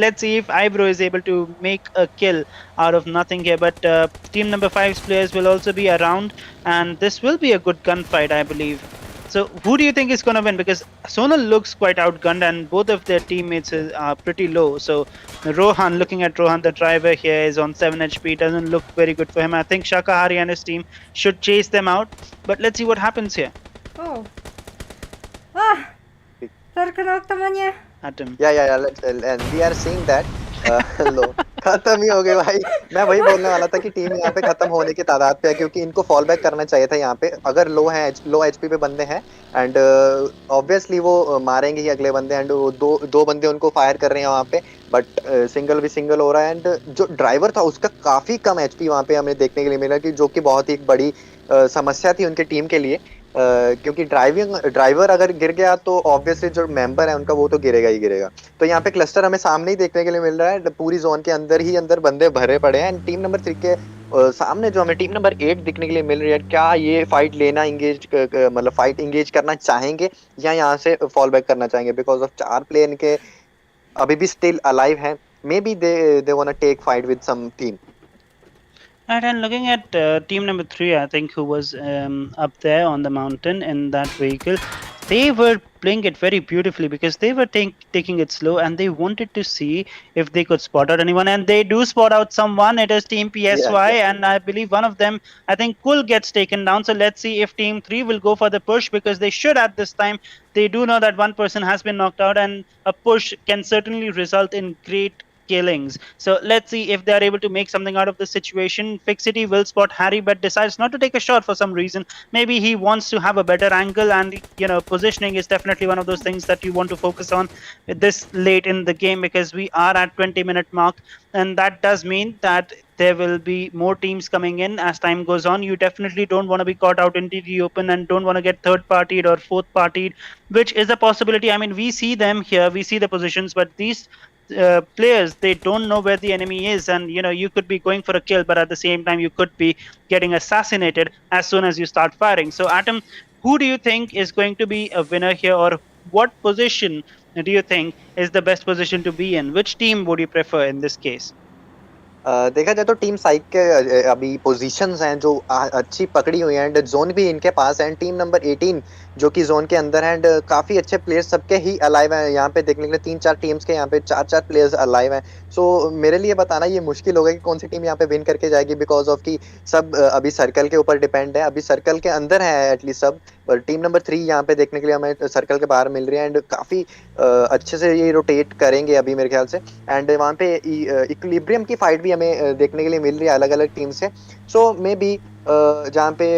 let's see if Eyebrow is able to make a kill out of nothing here. But team number 5's players will also be around, and this will be a good gunfight, I believe. So who do you think is going to win? Because Sonal looks quite outgunned, and both of their teammates are pretty low. So Rohan, looking at Rohan, the driver here is on 7 HP. Doesn't look very good for him. I think Shakahari and his team should chase them out. But let's see what happens here. Oh. Ah! Terkenal temannya. Atom. या and we are seeing that लो खत्म ही हो गए भाई. मैं वही बोलने वाला था कि टीम यहाँ पे खत्म होने की तादाद पे है क्योंकि इनको फॉल बैक करना चाहिए था यहाँ पे. अगर लो एचपी पे बंदे हैं एंड ऑब्वियसली वो मारेंगे ही अगले बंदे एंड दो बंदे उनको फायर कर रहे हैं वहाँ पे, बट सिंगल भी सिंगल हो रहा है एंड जो ड्राइवर था उसका काफी कम एचपी वहाँ पे हमें देखने के लिए मिला कि जो कि बहुत ही बड़ी समस्या थी उनके टीम के लिए. क्योंकि ड्राइवर अगर गिर गया तो ऑब्वियसली जो मेंबर है उनका वो तो गिरेगा ही गिरेगा. तो यहाँ पे क्लस्टर हमें सामने ही देखने के लिए मिल रहा है, पूरी जोन के अंदर ही अंदर बंदे भरे पड़े हैं एंड टीम नंबर 3 के सामने जो हमें टीम नंबर 8 दिखने के लिए मिल रही है. क्या ये फाइट लेना मतलब फाइट इंगेज करना चाहेंगे या यहाँ से फॉल बैक करना चाहेंगे बिकॉज ऑफ 4 प्लेयर इनके अभी भी स्टिल अलाइव है. Maybe they want to take fight with some team. Right, and looking at team number 3, I think, who was up there on the mountain in that vehicle, they were playing it very beautifully because they were taking it slow and they wanted to see if they could spot out anyone. And they do spot out someone. It is Team PSY, and I believe one of them, I think, Kul gets taken down. So let's see if Team 3 will go for the push because they should at this time. They do know that one person has been knocked out, and a push can certainly result in great killings. So let's see if they are able to make something out of this situation. Fixity will spot Harry but decides not to take a shot for some reason. Maybe he wants to have a better angle, and positioning is definitely one of those things that you want to focus on this late in the game because we are at 20-minute mark, and that does mean that there will be more teams coming in as time goes on. You definitely don't want to be caught out into the open and don't want to get third partied or fourth partied, which is a possibility. I mean, we see them here, we see the positions, but these players, they don't know where the enemy is, and you could be going for a kill but at the same time you could be getting assassinated as soon as you start firing. So Atom, who do you think is going to be a winner here, or what position do you think is the best position to be in? Which team would you prefer in this case? देखा जाए तो team साइक के अभी positions हैं जो अच्छी पकड़ी हुई हैं एंड जोन भी इनके पास है। टीम नंबर 18 जो कि जोन के अंदर है एंड काफी अच्छे प्लेयर्स सबके ही अलाइव हैं। यहाँ पे देखने के लिए 3-4 टीम्स के यहाँ पे 4-4 प्लेयर्स अलाइव हैं। सो मेरे लिए बताना ये मुश्किल होगा कि कौन सी टीम यहाँ पे विन करके जाएगी, बिकॉज ऑफ कि सब अभी सर्कल के ऊपर डिपेंड है। अभी सर्कल के अंदर है एटलीस्ट सब, पर टीम नंबर 3 यहाँ पे देखने के लिए हमें सर्कल के बाहर मिल रही है एंड काफी अच्छे से ये रोटेट करेंगे अभी मेरे ख्याल से। एंड वहाँ पे इक्विलिब्रियम की फाइट भी हमें देखने के लिए मिल रही है अलग अलग टीम से। सो मे बी जहाँ पे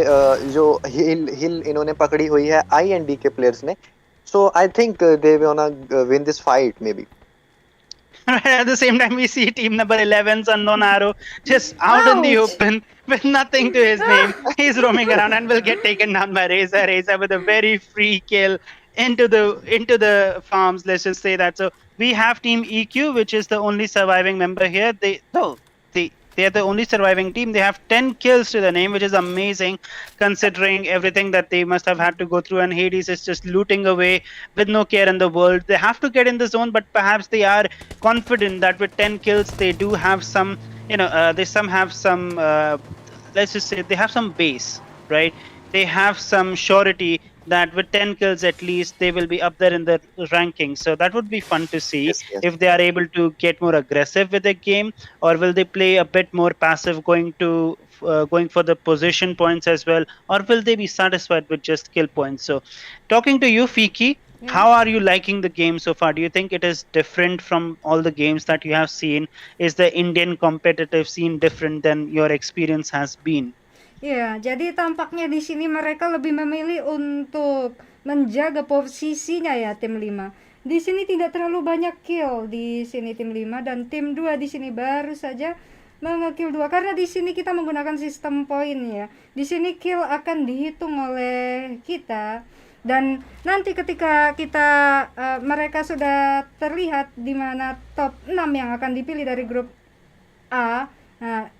जो हिल इन्होंने पकड़ी हुई है IND के प्लेयर्स ने, so I think they wanna win this fight maybe. At the same time, we see team number 11's unknown arrow just out in the Ouch. open with nothing to his name. He's roaming around and will get taken down by Razor. Razor with a very free kill into the farms. Let's just say that. So we have team EQ, which is the only surviving member here. They're the only surviving team. They have 10 kills to the name, which is amazing considering everything that they must have had to go through. And Hades is just looting away with no care in the world. They have to get in the zone, but perhaps they are confident that with 10 kills, they do have some, let's just say they have some base, right? They have some surety that with 10 kills at least they will be up there in the ranking. So that would be fun to see. Yes, yes. If they are able to get more aggressive with the game, or will they play a bit more passive, going for the position points as well, or will they be satisfied with just kill points? So talking to you, Fiqi, Yeah. how are you liking the game so far? Do you think it is different from all the games that you have seen? Is the Indian competitive scene different than your experience has been? Ya, jadi tampaknya di sini mereka lebih memilih untuk menjaga posisinya ya tim 5. Di sini tidak terlalu banyak kill di sini tim 5 dan tim 2 di sini baru saja mengekill 2 karena di sini kita menggunakan sistem poin ya. Di sini kill akan dihitung oleh kita dan nanti ketika mereka sudah terlihat di mana top 6 yang akan dipilih dari grup A. Nah,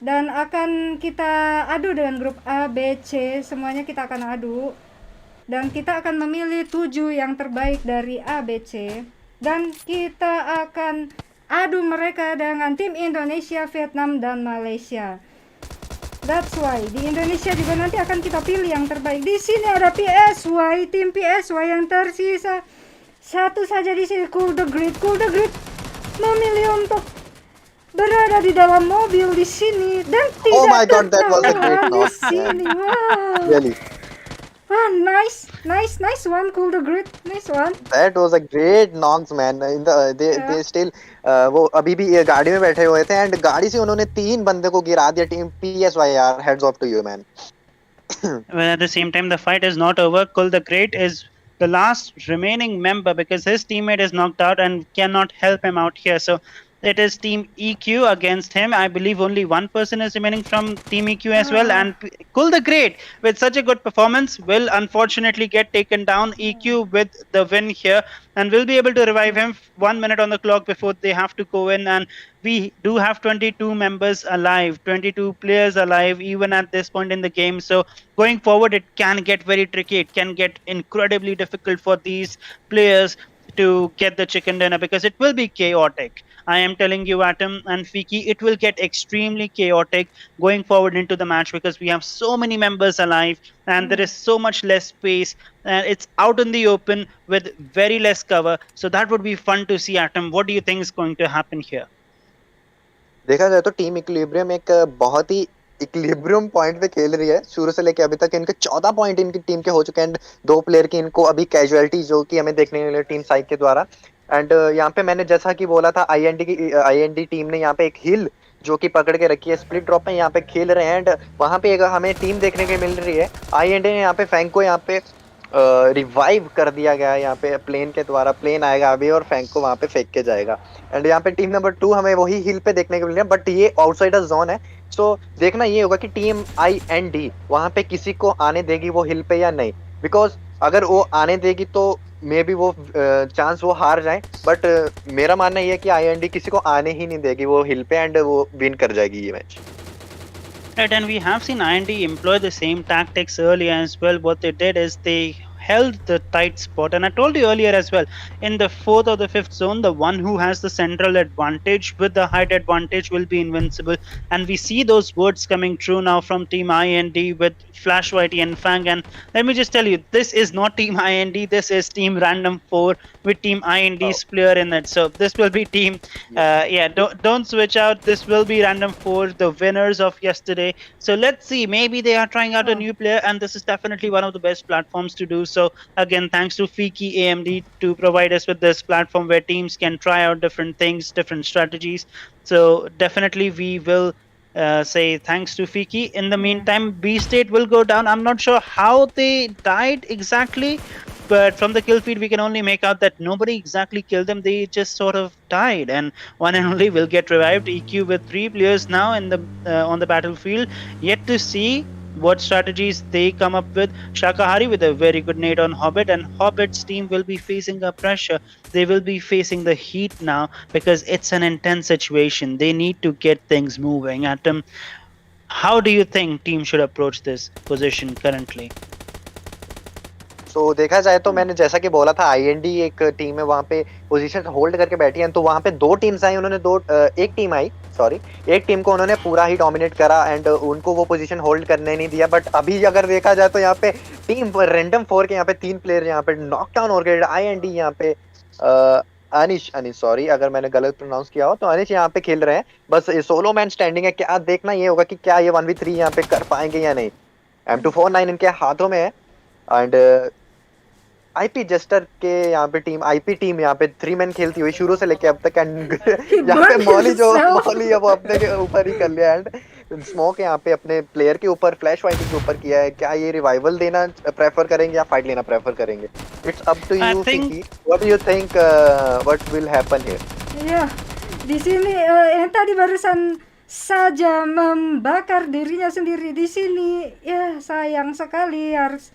dan akan kita adu dengan grup A, B, C, semuanya kita akan adu dan kita akan memilih 7 yang terbaik dari A, B, C dan kita akan adu mereka dengan tim Indonesia, Vietnam, dan Malaysia. That's why di Indonesia juga nanti akan kita pilih yang terbaik. Di sini ada PSY, tim PSY yang tersisa satu saja di sini. Cool the Great memilih untuk berada di dalam mobil di sini dan tidak Oh my God, that was a great di knock. sini. Wow. Really, Wah, nice one, Cool the Great, nice one. that was a great knocks man. In the they still वो अभी भी ये गाड़ी में बैठे हुए थे and गाड़ी से उन्होंने 3 बंदे को गिरा दिया। टीम PSY यार, heads off to you man. Well, at the same time, the fight is not over. Kul the Great is the last remaining member because his teammate is knocked out and cannot help him out here. So it is Team EQ against him. I believe only one person is remaining from Team EQ as well. And Kul the Great, with such a good performance, will unfortunately get taken down. EQ with the win here, and will be able to revive him 1 minute on the clock before they have to go in. And we do have 22 members alive, 22 players alive, even at this point in the game. So going forward, it can get very tricky. It can get incredibly difficult for these players to get the chicken dinner because it will be chaotic. I am telling you, Atom and Fiqi, it will get extremely chaotic going forward into the match because we have so many members alive and there is so much less space and it's out in the open with very less cover. So that would be fun to see, Atom. What do you think is going to happen here? देखा जाए तो team equilibrium एक बहुत ही equilibrium point पे खेल रही है शुरू से लेके अभी तक। इनके 14 पॉइंट इनकी टीम के हो चुके हैं एंड 2 प्लेयर की इनको अभी कैजुअलिटी जो कि हमें देखने को मिली टीम साइक के द्वारा। एंड यहाँ पे मैंने जैसा कि बोला था IND टीम ने यहाँ पे एक हिल जो कि पकड़ के रखी है, स्प्लिट ड्रॉप में यहाँ पे खेल रहे हैं एंड वहाँ पे एक हमें टीम देखने को मिल रही है। IND ने यहाँ पे फैंक को यहाँ पे रिवाइव कर दिया गया है यहाँ पे प्लेन के द्वारा। प्लेन आएगा अभी और फैंक को वहाँ पे फेंक के जाएगा एंड यहाँ पे टीम नंबर 2 हमें वही हिल पे देखने को मिल रहा है बट ये आउटसाइडर जोन है। सो देखना ये होगा कि टीम IND वहाँ पे किसी को आने देगी वो हिल पे या नहीं, बिकॉज अगर वो आने देगी तो मे बी वो चांस वो हार जाए बट मेरा मानना ये है कि IND किसी को आने ही नहीं देगी वो हिल पे एंड वो विन कर जाएगी ये match. Right, and we have seen IND employ the same tactics earlier as well. What they did is they held the tight spot. And I told you earlier as well, in the fourth or the fifth zone, the one who has the central advantage with the height advantage will be invincible. And we see those words coming true now from Team IND with Flash Whitey and Fang. And let me just tell you, this is not Team IND, this is Team Random 4 with Team IND's player in it. So this will be Team, don't switch out. This will be Random 4, the winners of yesterday. So let's see, maybe they are trying out a new player, and this is definitely one of the best platforms to do so. Again, thanks to Fiqi AMD to provide us with this platform where teams can try out different things, different strategies. So definitely we will say thanks to Fiqi. In the meantime, B State will go down. I'm not sure how they died exactly, but from the kill feed we can only make out that nobody exactly killed them. They just sort of died, and one and only will get revived. EQ with 3 players now in the on the battlefield. Yet to see what strategies they come up with. Shakahari with a very good nade on Hobbit, and Hobbit's team will be facing a pressure. They will be facing the heat now because it's an intense situation. They need to get things moving. Atom, how do you think team should approach this position currently? तो देखा जाए तो मैंने जैसा कि बोला था, IND एक टीम है, वहां पे पोजीशन होल्ड करके बैठी है। तो वहां पे दो टीम्स आई, उन्होंने एक टीम को उन्होंने पूरा ही डोमिनेट करा एंड उनको वो पोजीशन होल्ड करने नहीं दिया। बट अभी अगर देखा जाए तो यहाँ पे टीम रैंडम 4 के यहाँ पे 3 प्लेयर यहाँ पे नॉकडाउन हो गए। आईएनडी यहाँ पे अनिश सॉरी अगर मैंने गलत प्रोनाउंस किया हो, तो अनिश यहाँ पे खेल रहे हैं। बस सोलो मैन स्टैंडिंग है। क्या देखना ये होगा कि क्या ये 1v3 यहाँ पे कर पाएंगे या नहीं। M249 इनके हाथों में है एंड आईपी जस्टर के यहाँ पे टीम, आईपी टीम यहाँ पे 3 मैन खेलती हुई शुरू से लेके अब तक। एंड यहाँ पे मौली है वो अपने के ऊपर ही कर लिया। एंड स्मोक यहाँ पे अपने प्लेयर के ऊपर, फ्लैश वाइट के ऊपर किया है। क्या ये रिवाइवल देना प्रेफर करेंगे या फाइट लेना प्रेफर करेंगे? It's up to you Fiqi. What do you think what will happen here? Ya, di sini yang tadi barusan saja membakar dirinya sendiri di sini. Ya, sayang sekali harus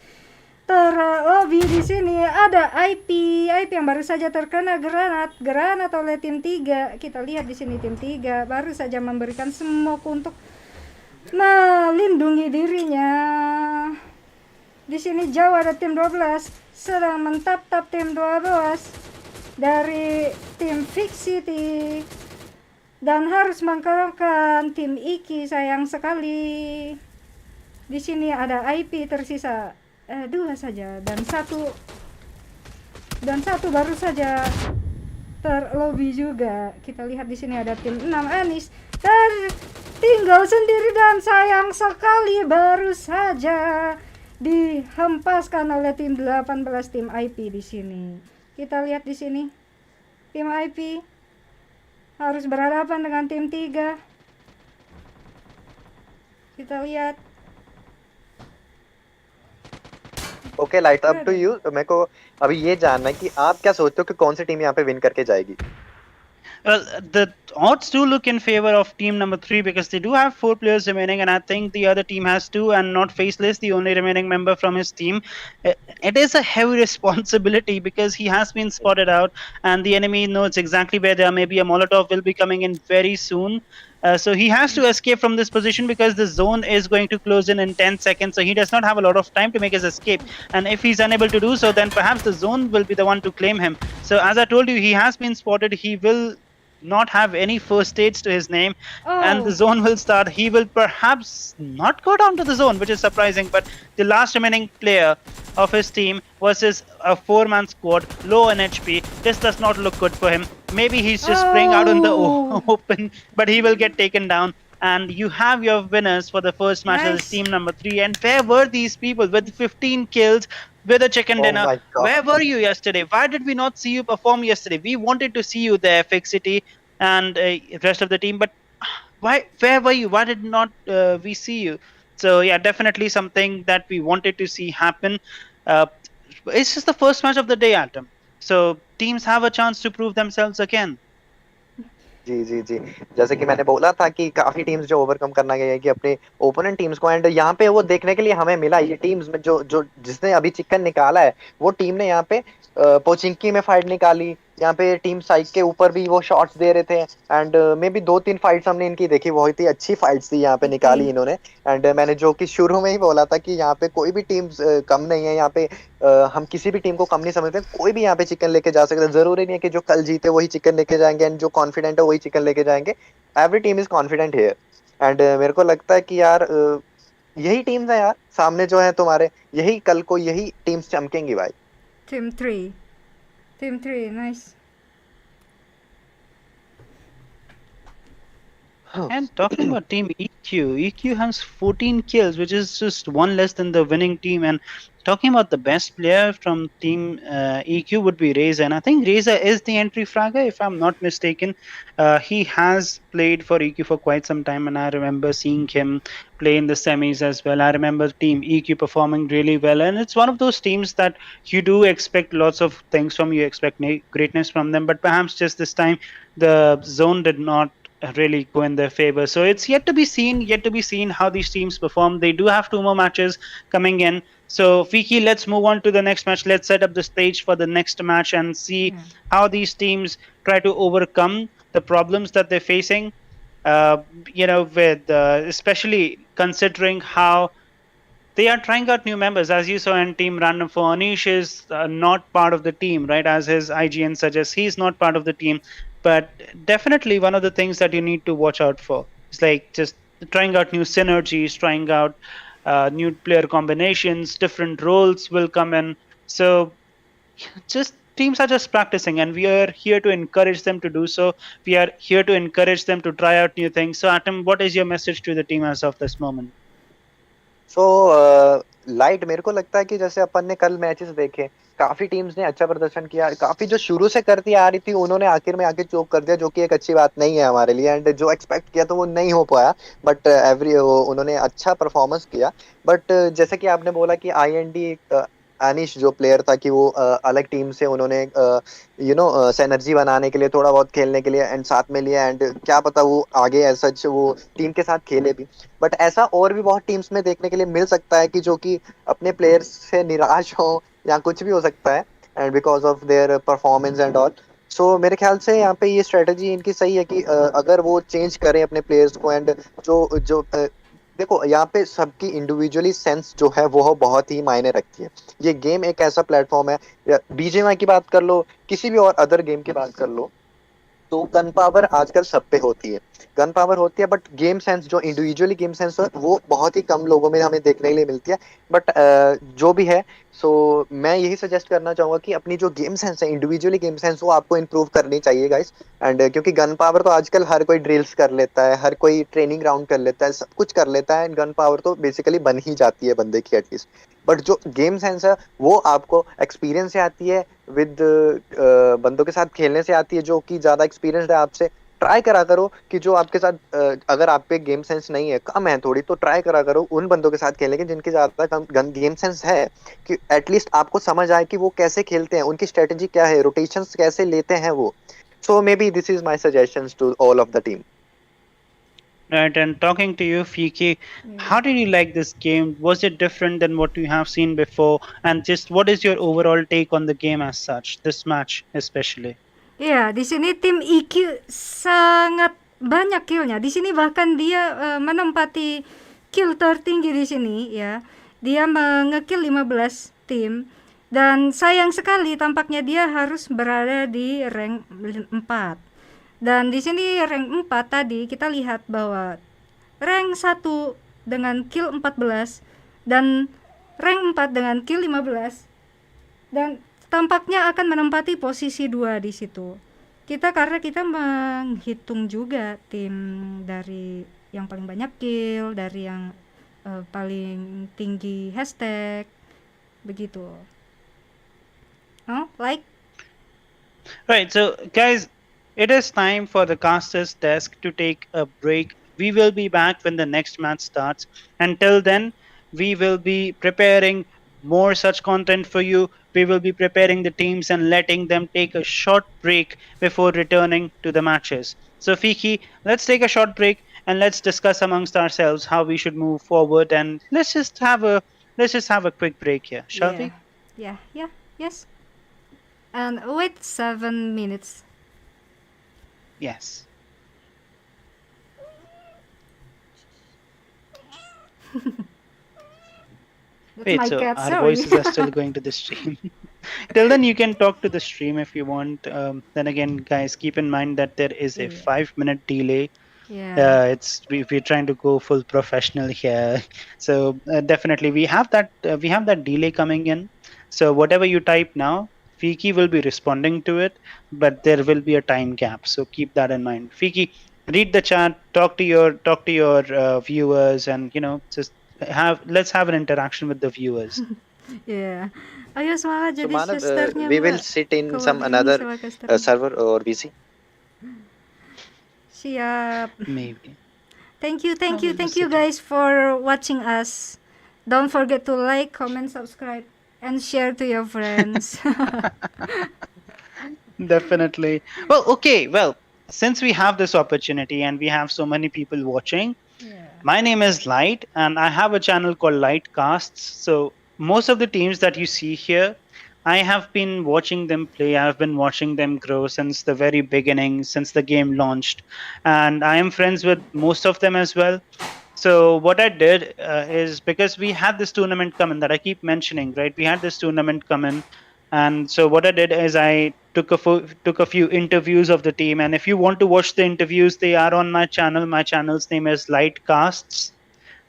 terlobby di sini. Ada IP yang baru saja terkena granat oleh tim 3. Kita lihat di sini tim 3 baru saja memberikan smoke untuk melindungi dirinya. Di sini jauh ada tim 12 sedang mentap-tap tim 12 dari tim Fiqi dan harus mengkalahkan tim Iki. Sayang sekali. Di sini ada IP tersisa 2 saja dan satu baru saja terlobby juga. Kita lihat di sini ada tim 6 Anis tinggal sendiri dan sayang sekali baru saja dihempaskan oleh tim 18 tim IP di sini. Kita lihat di sini tim IP harus berhadapan dengan tim 3. Kita lihat. Okay, Light up to you. मेरे को अभी ये जानना है कि आप क्या सोचते हो कि कौन सी टीम यहाँ पे विन करके जाएगी? Well, the odds do look in favor of team number 3 because they do have 4 players remaining, and I think the other team has 2, and not Faceless, the only remaining member from his team. It is a heavy responsibility because he has been spotted out, and the enemy knows exactly where they are. Maybe a Molotov will be coming in very soon. So he has to escape from this position because the zone is going to close in 10 seconds. So he does not have a lot of time to make his escape. And if he's unable to do so, then perhaps the zone will be the one to claim him. So as I told you, he has been spotted. He will not have any first aids to his name, and the zone will start. He will perhaps not go down to the zone, which is surprising, but the last remaining player of his team versus a 4-man squad, low on HP, this does not look good for him. Maybe he's just spraying out in the open, but he will get taken down. And you have your winners for the first match as team number 3. And where were these people with 15 kills with a chicken dinner? Where were you yesterday? Why did we not see you perform yesterday? We wanted to see you there, Fixity and rest of the team, but where were you? Why did not we see you? So yeah, definitely something that we wanted to see happen. It's just the first match of the day, Atom. So teams have a chance to prove themselves again. जी जी जी, जैसे कि मैंने बोला था कि काफी teams जो overcome करना गई है कि अपने ओपोनेंट टीम्स को, एंड यहाँ पे वो देखने के लिए हमें मिला ये टीम्स में जो जिसने अभी चिकन निकाला है, वो टीम ने यहाँ पे पोचिंकी में फाइट निकाली, यहाँ पे टीम साइड के ऊपर भी वो शॉट्स दे रहे थे एंड मे बी 2-3 फाइट्स हमने इनकी देखी, बहुत ही अच्छी फाइट्स थी यहाँ पे निकाली इन्होंने। एंड मैंने जो कि शुरू में ही बोला था कि यहाँ पे कोई भी टीम कम नहीं है यहाँ पे। हम किसी भी टीम को कम नहीं समझते, कोई भी यहाँ पे चिकन लेके जा सकता है। जरूरी नहीं है कि जो कल जीते वही चिकन लेके जाएंगे एंड जो कॉन्फिडेंट है वही चिकन लेके जाएंगे। Every team is confident here. And मेरे को लगता है कि यार यही टीम्स है यार सामने जो है तुम्हारे, यही कल को यही टीम्स चमकेंगी भाई। Team 3. Team 3, nice. And talking about Team EQ has 14 kills, which is just one less than the winning team. And talking about the best player from Team EQ would be Reza, and I think Reza is the entry fragger, if I'm not mistaken. He has played for EQ for quite some time, and I remember seeing him play in the semis as well. I remember Team EQ performing really well, and it's one of those teams that you do expect lots of things from. You expect greatness from them, but perhaps just this time the zone did not really go in their favor. So it's yet to be seen how these teams perform. They do have 2 more matches coming in. So Fiqi, let's move on to the next match. Let's set up the stage for the next match and see how these teams try to overcome the problems that they're facing. With especially considering how they are trying out new members. As you saw in Team Random for Anish is not part of the team, right? As his IGN suggests, he's not part of the team. But definitely one of the things that you need to watch out for is like just trying out new synergies, trying out new player combinations, different roles will come in. So just teams are just practicing, and we are here to encourage them to do so. We are here to encourage them to try out new things. So Atom, what is your message to the team as of this moment? So light मेरे को लगता है कि जैसे अपन ने कल matches देखे, काफी टीम्स ने अच्छा प्रदर्शन किया, काफी जो शुरू से करती आ रही थी उन्होंने आखिर में आके चोक कर दिया, जो कि एक अच्छी बात नहीं है हमारे लिए। एंड जो एक्सपेक्ट किया तो वो नहीं हो पाया, बट उन्होंने अच्छा परफॉर्मेंस किया। बट जैसे कि आपने बोला कि आईएनडी अनिश जो प्लेयर था कि वो अलग टीम से उन्होंने सिनर्जी बनाने के लिए, थोड़ा बहुत खेलने के लिए एंड साथ में लिया, एंड क्या पता वो आगे ऐसा वो टीम के साथ खेले भी। बट ऐसा और भी बहुत टीम्स में देखने के लिए मिल सकता है कि जो कि अपने प्लेयर्स से निराश हो या कुछ भी हो सकता है, and because of their performance and all. So मेरे ख्याल से यहाँ पे ये स्ट्रेटजी इनकी सही है कि अगर वो चेंज करें अपने प्लेयर्स को। एंड जो जो देखो यहाँ पे सबकी इंडिविजुअली सेंस जो है वो बहुत ही मायने रखती है। ये गेम एक ऐसा प्लेटफॉर्म है, बीजेएमआई की बात कर लो, किसी भी और अदर गेम की बात कर लो, तो गन पावर आजकल सब पे होती है, गन पावर होती है, बट गेम सेंस जो इंडिविजुअली गेम सेंस है वो बहुत ही कम लोगों में हमें देखने के लिए मिलती है। बट जो भी है, सो मैं यही सजेस्ट करना चाहूंगा कि अपनी जो गेम सेंस है, इंडिविजुअली गेम सेंस, वो आपको इंप्रूव करनी चाहिए गाइस। एंड क्योंकि गन पावर तो आजकल हर कोई ड्रिल्स कर लेता है, हर कोई ट्रेनिंग ग्राउंड कर लेता है, सब कुछ कर लेता है, एंड गन पावर तो बेसिकली बन ही जाती है बंदे की एटलीस्ट। बट जो गेम सेंस है वो आपको एक्सपीरियंस से आती है, विद बंदों के साथ खेलने से आती है जो कि ज्यादा एक्सपीरियंस्ड है आपसे। ट्राई करा करो कि जो आपके साथ अगर आप पे गेम सेंस नहीं है, कम है थोड़ी, तो ट्राई करा करो उन बंदों के साथ खेलने के जिनकी ज्यादा कम गेम सेंस है, कि एटलीस्ट आपको समझ आए कि वो कैसे खेलते हैं, उनकी स्ट्रेटेजी क्या है, रोटेशंस कैसे लेते हैं वो। So maybe this is my suggestions to all of the team. Right, and talking to you, Fiki, how did you like this game? Was it different than what you have seen before? And just what is your overall take on the game as such, this match especially? Iya, di sini tim EQ sangat banyak killnya. Di sini bahkan dia menempati kill tertinggi di sini ya. Dia ngekill 15 tim, dan sayang sekali tampaknya dia harus berada di rank 4. Dan di sini rank 4 tadi kita lihat bahwa rank 1 dengan kill 14 dan rank 4 dengan kill 15, dan tampaknya akan menempati posisi 2 di situ. Karena kita menghitung juga tim dari yang paling banyak kill, dari yang paling tinggi hashtag begitu. Like? Right, so guys, it is time for the caster's desk to take a break. We will be back when the next match starts. Until then, we will be preparing more such content for you. We will be preparing the teams and letting them take a short break before returning to the matches. So Fiki, let's take a short break and let's discuss amongst ourselves how we should move forward, and let's just have a quick break here, shall we? Yeah, yes. And wait 7 minutes. Yes. That's Wait, my so cat, our sorry. voices are still going to the stream. Till then, you can talk to the stream if you want. Then again, guys, keep in mind that there is a Yeah. 5-minute delay. Yeah. We're trying to go full professional here, so definitely we have that delay coming in. So whatever you type now, Fiki will be responding to it, but there will be a time gap. So keep that in mind. Fiki, read the chat, talk to your viewers, and just let's have an interaction with the viewers. Yeah. Ayo semangat So jadi Manav, sisternya we will Mbak. sit in Kalau some di ini another sama casternya. server or VC. Siap. Maybe. Thank you No, we'll just sit here. guys for watching us. Don't forget to like, comment, subscribe, and share to your friends. Definitely. Well, okay. Well, since we have this opportunity and we have so many people watching, Yeah. my name is Light, and I have a channel called Light Casts. So most of the teams that you see here, I have been watching them play. I've been watching them grow since the very beginning, since the game launched, and I am friends with most of them as well. So what I did is, because we had this tournament come in that I keep mentioning, right? We had this tournament come in, and so what I did is I took a few interviews of the team. And if you want to watch the interviews, they are on my channel. My channel's name is Lightcasts.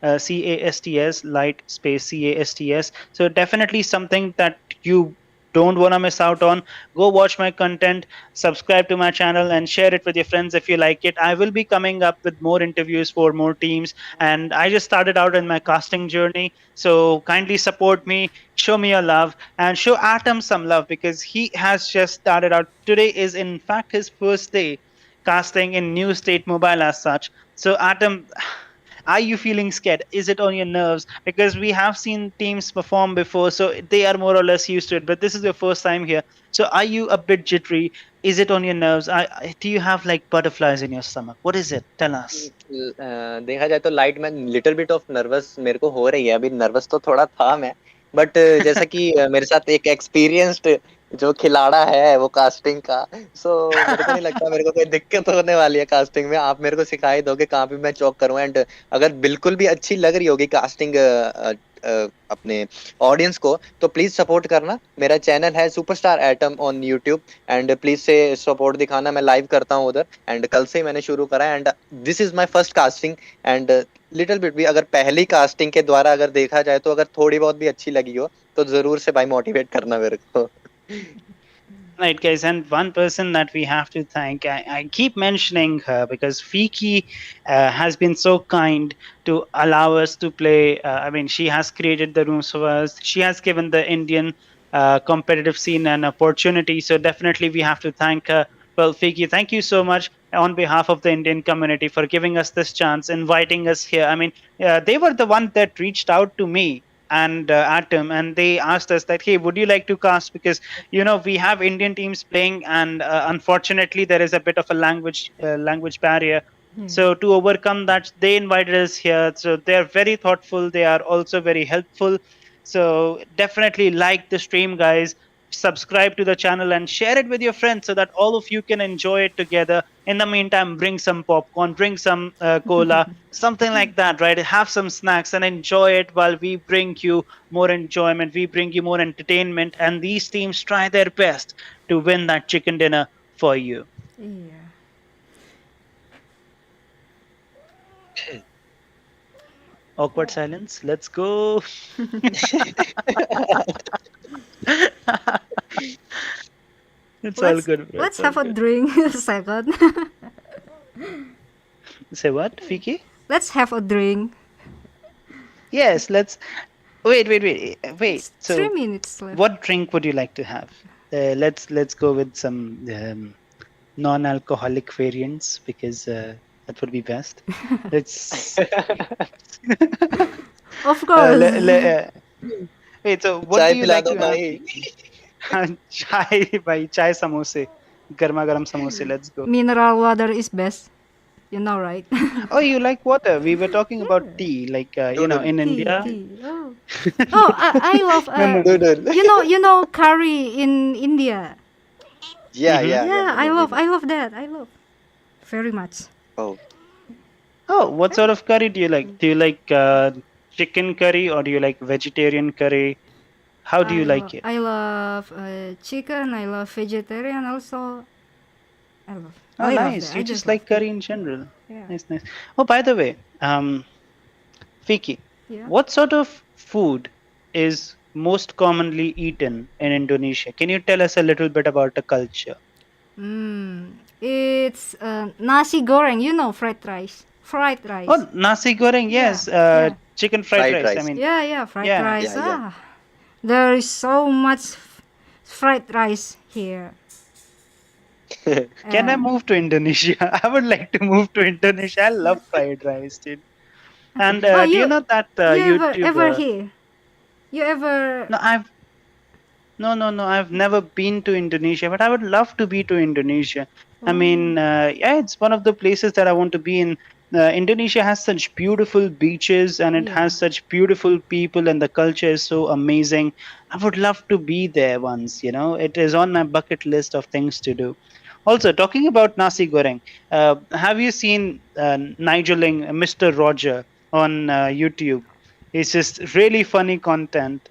CASTS, light space CASTS. So definitely something that you don't want to miss out on. Go watch my content, subscribe to my channel, and share it with your friends if you like it. I will be coming up with more interviews for more teams, and I just started out in my casting journey. So kindly support me, show me your love, and show Atom some love, because he has just started out. Today is in fact his first day casting in New State Mobile as such. So Atom, are you feeling scared? Is it on your nerves? Because we have seen teams perform before, so they are more or less used to it. But this is your first time here. So are you a bit jittery? Is it on your nerves? Do you have like butterflies in your stomach? What is it? Tell us. देखा जाए तो light में little bit of nervous मेरे को हो रही है अभी नर्वस तो थोड़ा था मैं बट जैसा कि मेरे साथ एक एक्सपीरियंस्ड जो खिलाड़ा है वो कास्टिंग का सो मेरे को नहीं लगता मेरे को कोई दिक्कत होने वाली है कास्टिंग में आप मेरे को सिखा ही दोगे कहाँ पे मैं चौक करूँ एंड अगर बिल्कुल भी अच्छी लग रही होगी कास्टिंग अपने ऑडियंस को तो प्लीज सपोर्ट करना मेरा चैनल है superstar atom on YouTube and please से सपोर्ट दिखाना मैं लाइव करता हूँ उधर एंड कल से ही मैंने शुरू करा and this is my first casting and little bit भी अगर पहली कास्टिंग के द्वारा अगर देखा जाए तो अगर थोड़ी बहुत भी अच्छी लगी हो तो जरूर से भाई मोटिवेट करना मेरे को Right, guys, and one person that we have to thank, I keep mentioning her because Fiki has been so kind to allow us to play. I mean, she has created the rooms for us. She has given the Indian competitive scene an opportunity. So definitely we have to thank her. Well, Fiki, thank you so much on behalf of the Indian community for giving us this chance, inviting us here. I mean, they were the one that reached out to me and Atom, and they asked us that, hey, would you like to cast? Because we have Indian teams playing, and unfortunately there is a bit of a language barrier. So to overcome that, they invited us here. So they're very thoughtful. They are also very helpful. So definitely like the stream, guys. Subscribe to the channel and share it with your friends so that all of you can enjoy it together. In the meantime, bring some popcorn, bring some cola, something like that, right? Have some snacks and enjoy it while we bring you more enjoyment, we bring you more entertainment, and these teams try their best to win that chicken dinner for you. Iya. Awkward silence. Let's go. It's all good, bro. Let's It's all have a good. drink a second. Say what, Fiki? Let's have a drink. Yes, let's. Wait. It's 3 So, minutes left. what drink would you like to have? Let's go with some non-alcoholic variants, because that would be best. Let's. Of course. Wait. So, what चाय do you पिला like दो to have? भाई Chai, bhai. Chai samosa. Garma garam samosa. Let's go. Mineral water is best. You know, right? Oh, you like water? We were talking about tea, like in India. Tea. Oh, I love. Remember? Doodle. You know curry in India. Yeah, Mhm. yeah, Yeah, we I know, we love know. I love that. I love very much. Oh, Oh, what sort of curry do you like? Do you like chicken curry or do you like vegetarian curry? How do you like it? I love chicken. I love vegetarian also. Oh, I love nice. that. You I just just love like that. curry in general. Yeah. Nice, nice. Oh, by the way, Fiki, Yeah. what sort of food is most commonly eaten in Indonesia? Can you tell us a little bit about the culture? It's nasi goreng. You know, fried rice. Fried rice. Oh, nasi goreng, Yeah. yes. Yeah. Chicken fried fried rice. I rice. mean, Yeah. Fried yeah. rice. Yeah, yeah. There is so much fried rice here. Can I Uh, move to Indonesia? I would like to move to Indonesia. I love fried rice, dude. And oh, do you know that you ever YouTuber? here? You ever? No, no. I've never been to Indonesia, but I would love to be to Indonesia. I Oh, mean, yeah, it's one of the places that I want to be in. Indonesia has such beautiful beaches and it yeah. has such beautiful people, and the culture is so amazing. I would love to be there once, you know. It is on my bucket list of things to do. Also, talking about nasi goreng, have you seen Nigeling, Mr. Roger, on YouTube? It's just really funny content.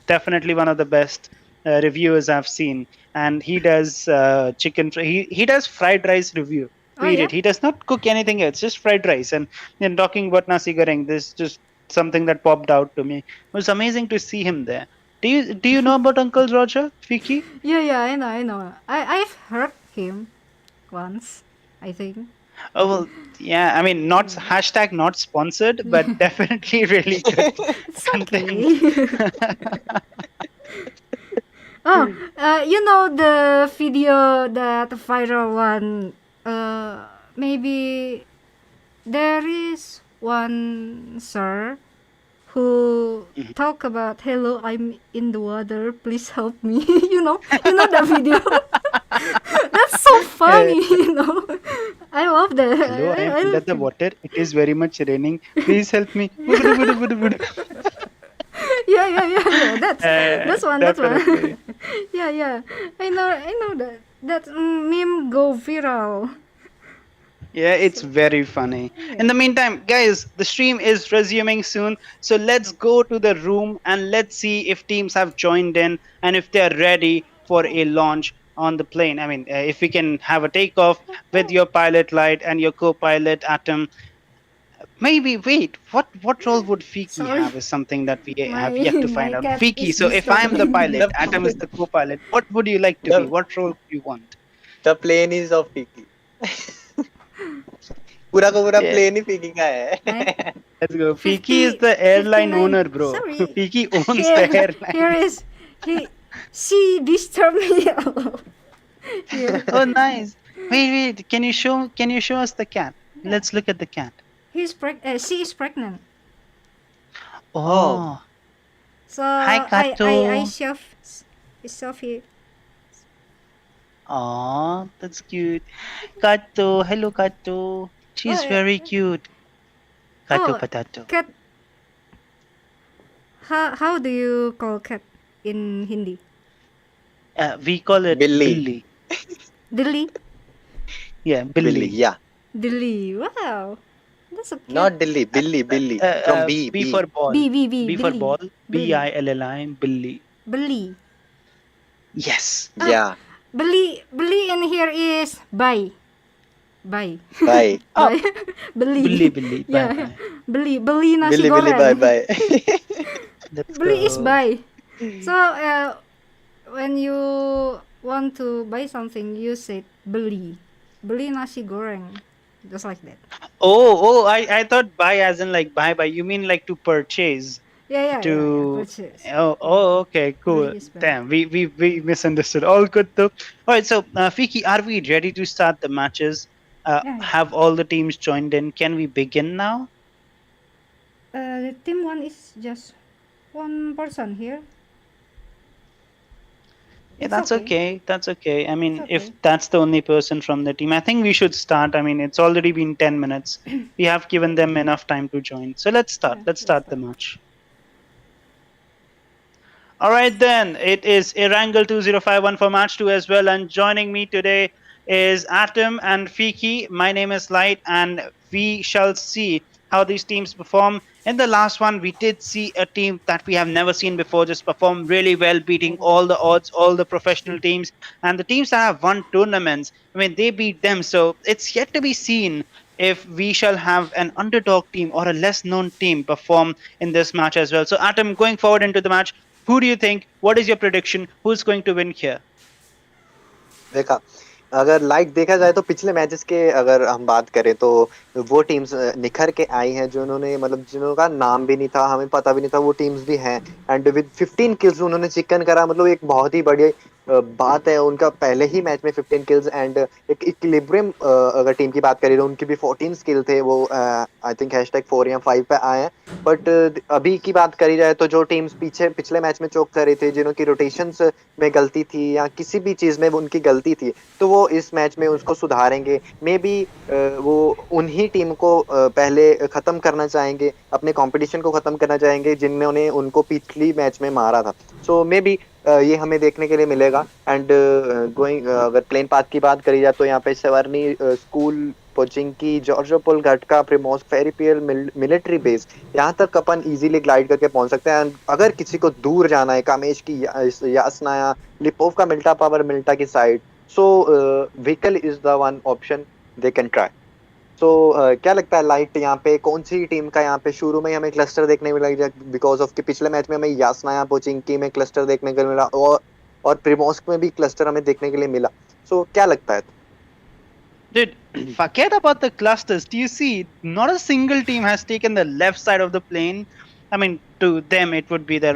Definitely one of the best reviewers I've seen, and he does he does fried rice review. Oh yeah. Period. He does not cook anything else, just fried rice. And then talking about nasi goreng, this just something that popped out to me. It was amazing to see him there. Do you know about Uncle Roger, Fiki? Yeah. I know. I've heard him once. I think. Oh well, yeah. I mean, not hashtag not sponsored, but definitely really good It's content. okay. Oh, you know the video that viral one. Maybe there is one sir who Mhm. talk about, hello, I'm in the water, please help me. You know that video. That's so Uh, funny. I love that. Hello, I am I under love the him. water. It is very much raining. Please help me. Wudu, wudu, wudu, wudu. Yeah. That's one. That's Definitely. one. Yeah. I know that meme go viral. Yeah, it's very funny. In the meantime, guys, the stream is resuming soon. So let's go to the room and let's see if teams have joined in and if they're ready for a launch on the plane. I mean, if we can have a takeoff with your pilot light and your co-pilot Atom. Maybe wait, what role would Fiki Sorry, have is something that we have my yet to find my out. cat Fiki, is so if I am the disturbing me. pilot, The Atom is the co-pilot, what would you like to be? the What role would you want? the plane is of Fiqi. पूरा का पूरा Yeah, plane ही फीकी का है let's go. Fiki is 50, the airline 59. owner, bro. Sorry. Fiki owns the Here airline. is she disturbed me a lot. Here. Oh, nice. Wait. Can you show us the cat? Let's look at the cat. She is pregnant. oh Oh, So hi, I Kato. shove here. Oh, that's cute. Kato, hello, Kato. She's Oh, very cute. Kato oh, Potato. cat. How do you call cat in Hindi? We call it बिल्ली Billy. Dilly. Yeah, बिल्ली Billy. yeah Dilly. Wow. That's a cute. not Delhi बिल्ली बिल्ली from B B B for ball. B. B for Billy. ball. Billy. Billi. Billy. Billy. Yes. yeah Billy in here is bye. Bye. bye Oh, Bye. Beli. Billy. Bye Yeah. bye. Beli nasi बिल्ली बिल्ली goreng. bye bye Let's Beli is go. buy. So when you want to buy something, you say beli. Beli nasi goreng. Just like that. Oh, I thought buy as in like buy. You mean like to purchase? Yeah. To Purchase. okay, cool. Beli is buy. Damn, we misunderstood. All good though. All right, so Fiki, are we ready to start the matches? Yeah. Have all the teams joined in? Can we begin now? The team one is just one person here. Yeah, It's that's okay. okay. That's okay. I mean, It's if okay. that's the only person from the team, I think we should start. I mean, it's already been 10 minutes. We have given them enough time to join. So let's start. Yeah, Let's let's start the start. match. All right, then. It is Irangle 2051 for match 2 as well. And joining me today is Atom and Fiqi. My name is Light, and we shall see how these teams perform. In the last one, we did see a team that we have never seen before just perform really well, beating all the odds, all the professional teams, and the teams that have won tournaments. I mean, they beat them. So it's yet to be seen if we shall have an underdog team or a less known team perform in this match as well. So, Atom, going forward into the match, who do you think? What is your prediction? Who's going to win here? देखा अगर like देखा जाए तो पिछले matches के अगर हम बात करें तो वो टीम्स निखर के आई हैं जो उन्होंने मतलब जिनका नाम भी नहीं था, हमें पता भी नहीं था, वो टीम्स भी हैं एंड विद 15 किल्स उन्होंने चिकन करा, मतलब एक बहुत ही बढ़िया बात है उनका पहले ही मैच में 15 किल्स एंड एक इक्विलिब्रियम अगर टीम की बात करें तो उनके भी 14 स्किल थे, वो आई थिंक #4 या 5 पे आए हैं। बट अभी की बात करी जाए तो जो टीम्स पीछे पिछले मैच में चोक कर रहे थे, जिनकी रोटेशंस में गलती थी या किसी भी चीज में उनकी गलती थी, तो वो इस मैच में उसको सुधारेंगे। मे बी वो उन्हीं टीम को पहले खत्म करना चाहेंगे, अपने कंपटीशन को खत्म करना चाहेंगे जिन्होंने उनको पिछली मैच में मारा था। सो मे बी ये हमें देखने के लिए मिलेगा। एंड गोइंग अगर प्लेन पाथ की बात करी जाए तो यहाँ पे सवर्णी स्कूल, पोचिंकी, जॉर्जोपोल, घटका, प्रिमोस, फेरीपियल, मिलिट्री बेस, यहाँ तक अपन इजीली ग्लाइड करके पहुंच सकते हैं। अगर किसी को दूर जाना है, कामेश की, यासनाया, लिपोव का मिल्टा पावर, मिल्टा की side, so vehicle is the one option they can try. So क्या लगता है लाइट, यहाँ पे कौन सी टीम का यहाँ पे शुरू में ही हमें क्लस्टर देखने मिला, बिकॉज ऑफ कि पिछले मैच में हमें यासनाया, पोचिंकी में क्लस्टर देखने को मिला और प्रिमोस्क में भी क्लस्टर हमें देखने के लिए मिला। सो क्या लगता है? Dude, forget about the clusters. Do you see? Not a single team has taken the left side of the plane. I mean, to them it would be the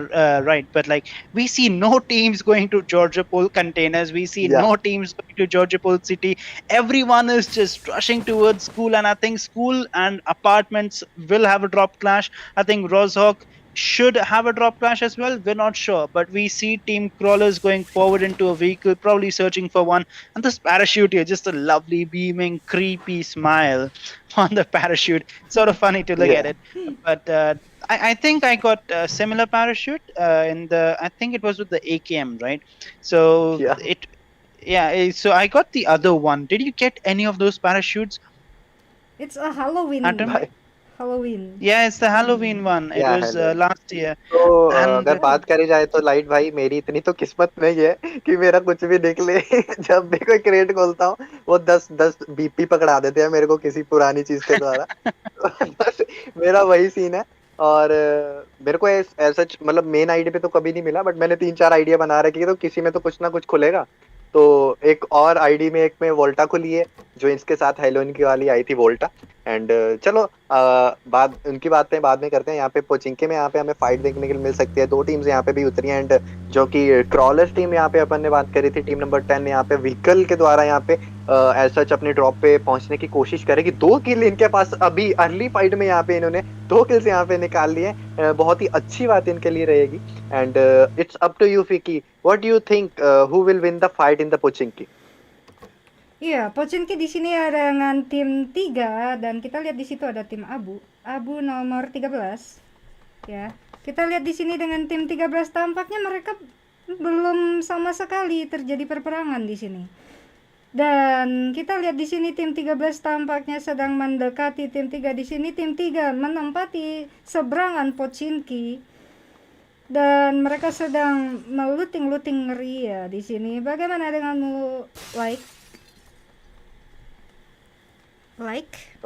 right, but like we see no teams going to Georgia Pole containers. We see Yeah. no teams going to Georgia Pole City. Everyone is just rushing towards school, and I think school and apartments will have a drop clash. I think Rozhok should have a drop clash as well. We're not sure, but we see team crawlers going forward into a vehicle, probably searching for one. And this parachute here, just a lovely, beaming, creepy smile on the parachute. Sort of funny to look Yeah. at it. But I think I got a similar parachute in the. I think it was with the AKM, right? So Yeah. So I got the other one. Did you get any of those parachutes? It's a Halloween. Atom? Halloween. Yeah, it's the Halloween one. It Yeah, was Halloween. last year. तो And अगर बात करी जाए तो light भाई, मेरी इतनी तो किस्मत नहीं है कि मेरा कुछ भी निकले। जब भी कोई क्रेट खोलता हूँ वो 10 बीपी पकड़ा देते हैं मेरे को किसी पुरानी चीज के द्वारा। बस मेरा वही सीन है। और मेरे को ऐसा मतलब मेन आईडी पे तो कभी नहीं मिला, बट मैंने 3-4 आइडिया बना रखी है, तो किसी में तो कुछ ना कुछ खुलेगा। तो एक और आईडी में एक में वोल्टा खुली है, जो इसके साथ हेलोइन की वाली आई थी वोल्टा। एंड चलो बाद उनकी बातें बाद में करते हैं। यहाँ पे पोचिंके में यहाँ पे हमें फाइट देखने के लिए मिल सकती है। 2 टीम्स यहाँ पे भी उतरी हैं, एंड जो कि क्रॉलर्स टीम यहाँ पे अपन ने बात करी थी, टीम नंबर 10 यहाँ पे व्हीकल के द्वारा यहाँ पे एज सच अपने ड्रॉप पे पहुंचने की कोशिश करेगी। 2 किल इनके पास अभी अर्ली फाइट में यहाँ पे इन्होंने 2 किल्स यहाँ पे निकाल लिए। बहुत ही अच्छी बात इनके लिए रहेगी। And it's up to you Fiki, what do you think who will win the fight in the Pochinki? Iya, Pocinki di sini ada dengan tim 3 dan kita lihat di situ ada tim Abu. Abu nomor 13. Ya. Kita lihat di sini dengan tim 13 tampaknya mereka belum sama sekali terjadi perperangan di sini. Dan kita lihat di sini tim 13 tampaknya sedang mendekati tim 3. Di sini tim 3 menempati seberangan Pocinki. Dan mereka sedang meluting-luting ngeri ya di sini. Bagaimana denganmu,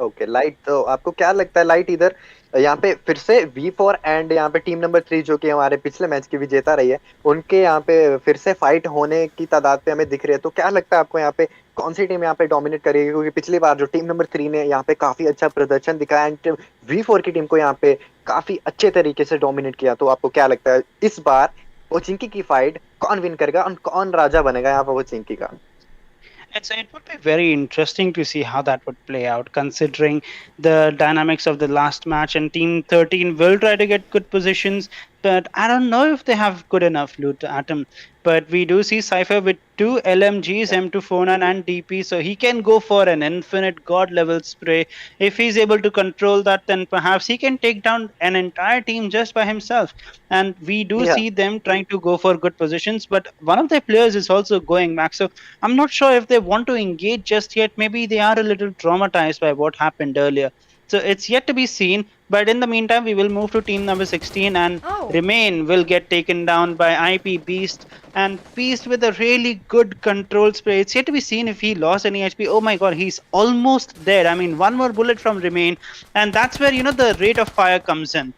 okay light, तो आपको क्या लगता है light, इधर यहाँ पे फिर से V4 एंड यहाँ पे टीम नंबर 3 जो कि हमारे पिछले मैच की विजेता रही है, उनके यहाँ पे फिर से फाइट होने की तादाद पे हमें दिख रही है। तो क्या लगता है आपको यहाँ पे कौन सी टीम यहाँ पे डोमिनेट करेगी? क्योंकि पिछली बार जो टीम नंबर 3 ने यहाँ पे काफी अच्छा प्रदर्शन दिखाया एंड V4 की टीम को यहाँ पे काफी अच्छे तरीके से डोमिनेट किया। तो आपको क्या लगता है इस बार पोचिंकी की फाइट कौन विन करेगा और कौन राजा बनेगा यहाँ पे पोचिंकी का? And so it would be very interesting to see how that would play out, considering the dynamics of the last match. And Team 13 will try to get good positions. but I don't know if they have good enough loot, Atom. But we do see Cypher with two LMGs, M249 and DP, so he can go for an infinite god level spray. If he's able to control that, then perhaps he can take down an entire team just by himself. And we do Yeah. see them trying to go for good positions, but one of their players is also going back. So I'm not sure if they want to engage just yet. Maybe they are a little traumatized by what happened earlier. So it's yet to be seen. But in the meantime, we will move to team number 16, and Oh, Remain will get taken down by IP Beast. And Beast with a really good control spray. It's yet to be seen if he lost any HP. Oh my god, he's almost dead. I mean, one more bullet from Remain, and that's where the rate of fire comes in.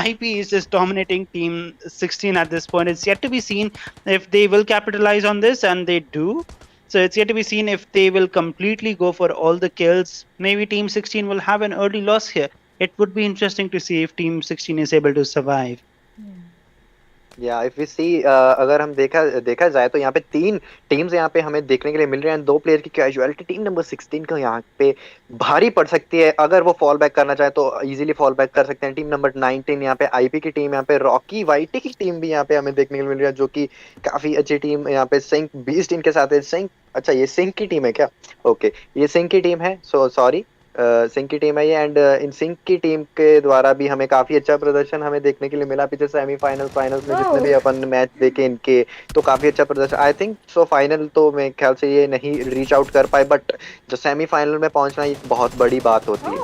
IP is just dominating team 16 at this point. It's yet to be seen if they will capitalize on this, and they do. So it's yet to be seen if they will completely go for all the kills. Maybe Team 16 will have an early loss here. It would be interesting to see if Team 16 is able to survive. या if we सी अगर हम देखा जाए तो यहाँ पे 3 teams यहाँ पे हमें देखने के लिए मिल रहे हैं। 2 प्लेयर की कैजुअलिटी टीम नंबर 16 को यहाँ पे भारी पड़ सकती है। अगर वो फॉल बैक करना चाहे तो इजीली फॉल बैक कर सकते हैं। टीम नंबर 19 यहाँ पे आईपी की टीम, यहाँ पे रॉकी वाईटी की टीम भी यहाँ पे हमें देखने के लिए मिल रही है, जो कि काफी अच्छी टीम यहाँ पे सिंक बीस्ट इनके साथ है। सिंक, अच्छा ये सिंक की टीम है क्या? ओके, ये सिंक की टीम है, सो सॉरी, सिंक की टीम है ये। एंड इन सिंक की टीम के द्वारा भी हमें काफी अच्छा प्रदर्शन हमें देखने के लिए मिला पिछले सेमीफाइनल फाइनल्स में जितने भी अपन मैच देखे इनके, तो काफी अच्छा प्रदर्शन। आई थिंक सो फाइनल तो मेरे ख्याल से ये नहीं रीच आउट कर पाए, बट जो सेमीफाइनल में पहुंचना एक बहुत बड़ी बात होती है।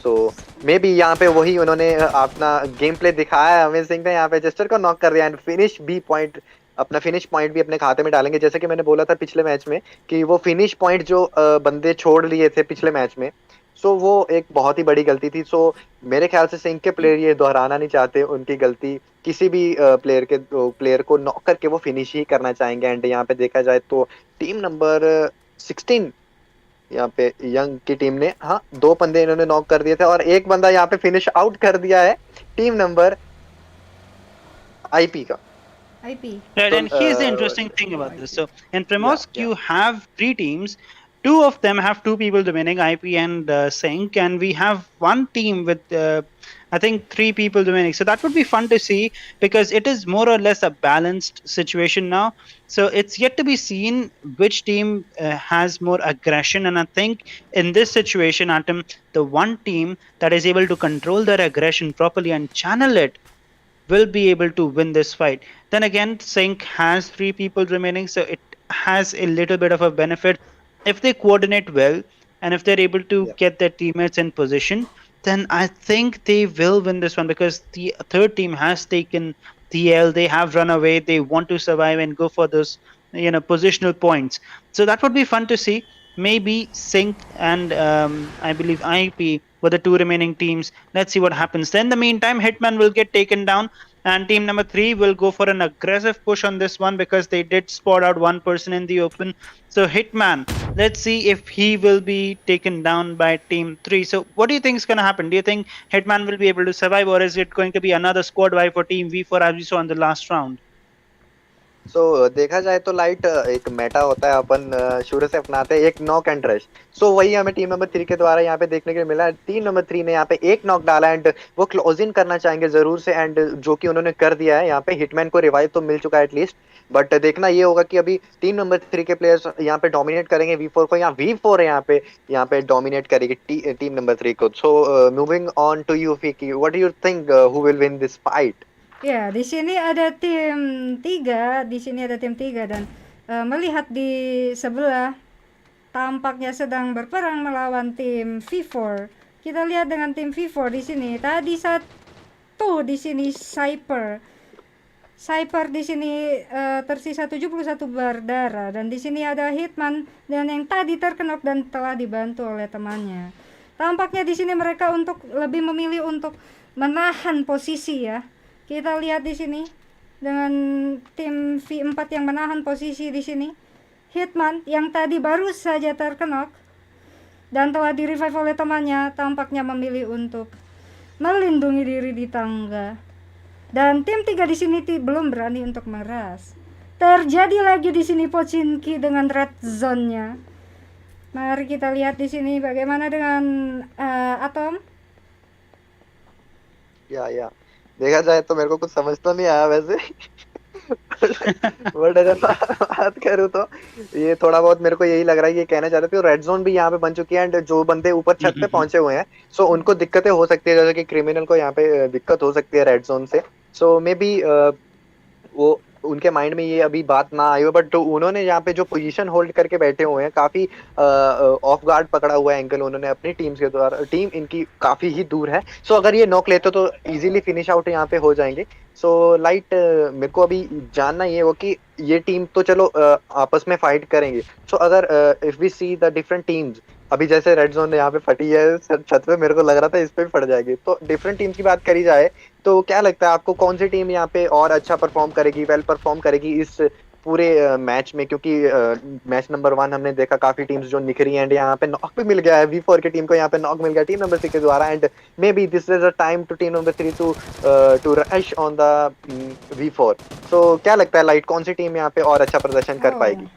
सो मे बी यहाँ पे वही उन्होंने अपना गेम प्ले दिखाया है हमें। सिंह ने यहाँ पे जेस्टर को नॉक कर दिया एंड फिनिश भी पॉइंट, अपना फिनिश पॉइंट भी अपने खाते में डालेंगे। जैसे कि मैंने बोला था पिछले मैच में कि वो फिनिश पॉइंट जो बंदे छोड़ लिए थे पिछले मैच में, सो वो एक बहुत ही बड़ी गलती थी। सो मेरे ख्याल से सिंह के प्लेयर ये दोहराना नहीं चाहते उनकी गलती। किसी भी प्लेयर को नॉक करके वो फिनिश ही करना चाहेंगे। एंड यहाँ पे देखा जाए तो टीम नंबर 16 यहाँ पे यंग की टीम ने 2 बंदे इन्होंने नॉक कर दिए थे और एक बंदा यहाँ पे फिनिश आउट कर दिया है टीम नंबर आईपी का। IP. Right, So and here's the interesting thing about this. So in Primosk, you have 3 teams. 2 of them have 2 people remaining, IP and Sync, and we have one team with I think 3 people remaining. So that would be fun to see because it is more or less a balanced situation now. So it's yet to be seen which team has more aggression, and I think in this situation, Atom, the one team that is able to control their aggression properly and channel it will be able to win this fight. Then again, Sync has 3 people remaining, so it has a little bit of a benefit. If they coordinate well and if they're able to get their teammates in position, then I think they will win this one because the third team has taken the L. They have run away. They want to survive and go for those positional points. So that would be fun to see. Maybe Sync and I believe IP were the 2 remaining teams. Let's see what happens. Then in the meantime, Hitman will get taken down and team number 3 will go for an aggressive push on this one because they did spot out one person in the open. So Hitman, let's see if he will be taken down by team 3. So what do you think is going to happen? Do you think Hitman will be able to survive, or is it going to be another squad wipe for team V4 as we saw in the last round? सो देखा जाए तो light एक Meta होता है अपन शुरू से अपनाते हैं, एक नॉक एंड रश। सो वही हमें टीम नंबर 3 के द्वारा यहाँ पे देखने के लिए मिला है। टीम नंबर 3 ने यहाँ पे एक नॉक डाला एंड वो क्लोज इन करना चाहेंगे जरूर से, एंड जो कि उन्होंने कर दिया है। यहाँ पे हिटमैन को रिवाइव तो मिल चुका है एटलीस्ट, बट देखना ये होगा कि अभी टीम नंबर 3 के प्लेयर्स यहाँ पे डोमिनेट करेंगे V4 को, या V4 यहाँ पे डोमिनेट करेगी टीम नंबर 3 को। So moving on to you Fiki, what do you think who will win this fight? Ya, di sini ada tim 3, dan melihat di sebelah tampaknya sedang berperang melawan tim V4. Kita lihat dengan tim V4 di sini. Tadi satu di sini Cyper di sini tersisa 71 berdarah, dan di sini ada Hitman dan yang tadi terkenok dan telah dibantu oleh temannya. Tampaknya di sini mereka lebih memilih untuk menahan posisi ya. Kita lihat di sini dengan tim V4 yang menahan posisi di sini. Hitman yang tadi baru saja terkenok dan telah di-revive oleh temannya tampaknya memilih untuk melindungi diri di tangga. Dan tim 3 di sini belum berani untuk meras. Terjadi lagi di sini Pochinki dengan red zone-nya. Mari kita lihat di sini bagaimana dengan Atom. या देखा जाए तो मेरे को कुछ समझ तो नहीं आया वैसे। बट अगर बात करूँ तो ये थोड़ा बहुत मेरे को यही लग रहा है, ये कहना चाहते थे रेड जोन भी यहाँ पे बन चुकी है, एंड जो बंदे ऊपर छत पे पहुंचे हुए हैं, सो उनको दिक्कतें हो सकती है, जैसे कि क्रिमिनल को यहाँ पे दिक्कत हो सकती है रेड जोन से। सो मे बी वो उनके माइंड में ये अभी बात ना आई हो, बट उन्होंने यहाँ पे जो पोजीशन होल्ड करके बैठे हुए हैं, काफी ऑफ गार्ड पकड़ा हुआ है एंगल उन्होंने अपनी टीम्स के द्वारा। टीम इनकी काफी ही दूर है, सो अगर ये नॉक लेते तो इजीली फिनिश आउट यहाँ पे हो जाएंगे। सो लाइट मेरे को अभी जानना ये हो कि ये टीम तो चलो आपस में फाइट करेंगे, सो अगर if we see the different teams, अभी जैसे रेड जोन यहाँ पे फटी है छत पे, मेरे को लग रहा था इस पे भी फट जाएगी, तो डिफरेंट टीम्स की बात करी जाए तो क्या लगता है आपको कौन सी टीम यहाँ पे और अच्छा परफॉर्म करेगी, वेल परफॉर्म करेगी इस पूरे मैच में? क्योंकि मैच नंबर 1 हमने देखा काफी टीम्स जो निखरी, एंड यहाँ पे नॉक भी मिल गया है V4 की टीम को, यहाँ पे नॉक मिल गया टीम नंबर 6 के द्वारा, and maybe this is a time to team number 3 to rush on the V4। So क्या लगता है लाइट, कौन सी टीम यहाँ पे और अच्छा प्रदर्शन कर पाएगी?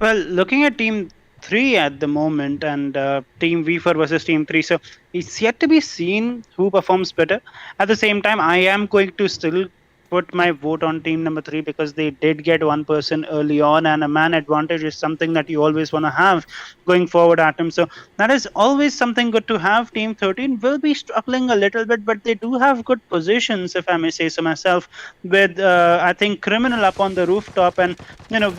Well, looking at Team 3 at the moment and Team V4 versus Team 3, so it's yet to be seen who performs better. At the same time, I am going to still put my vote on Team number 3 because they did get one person early on, and a man advantage is something that you always want to have going forward at him. So that is always something good to have. Team 13 will be struggling a little bit, but they do have good positions, if I may say so myself, with I think Criminal up on the rooftop, and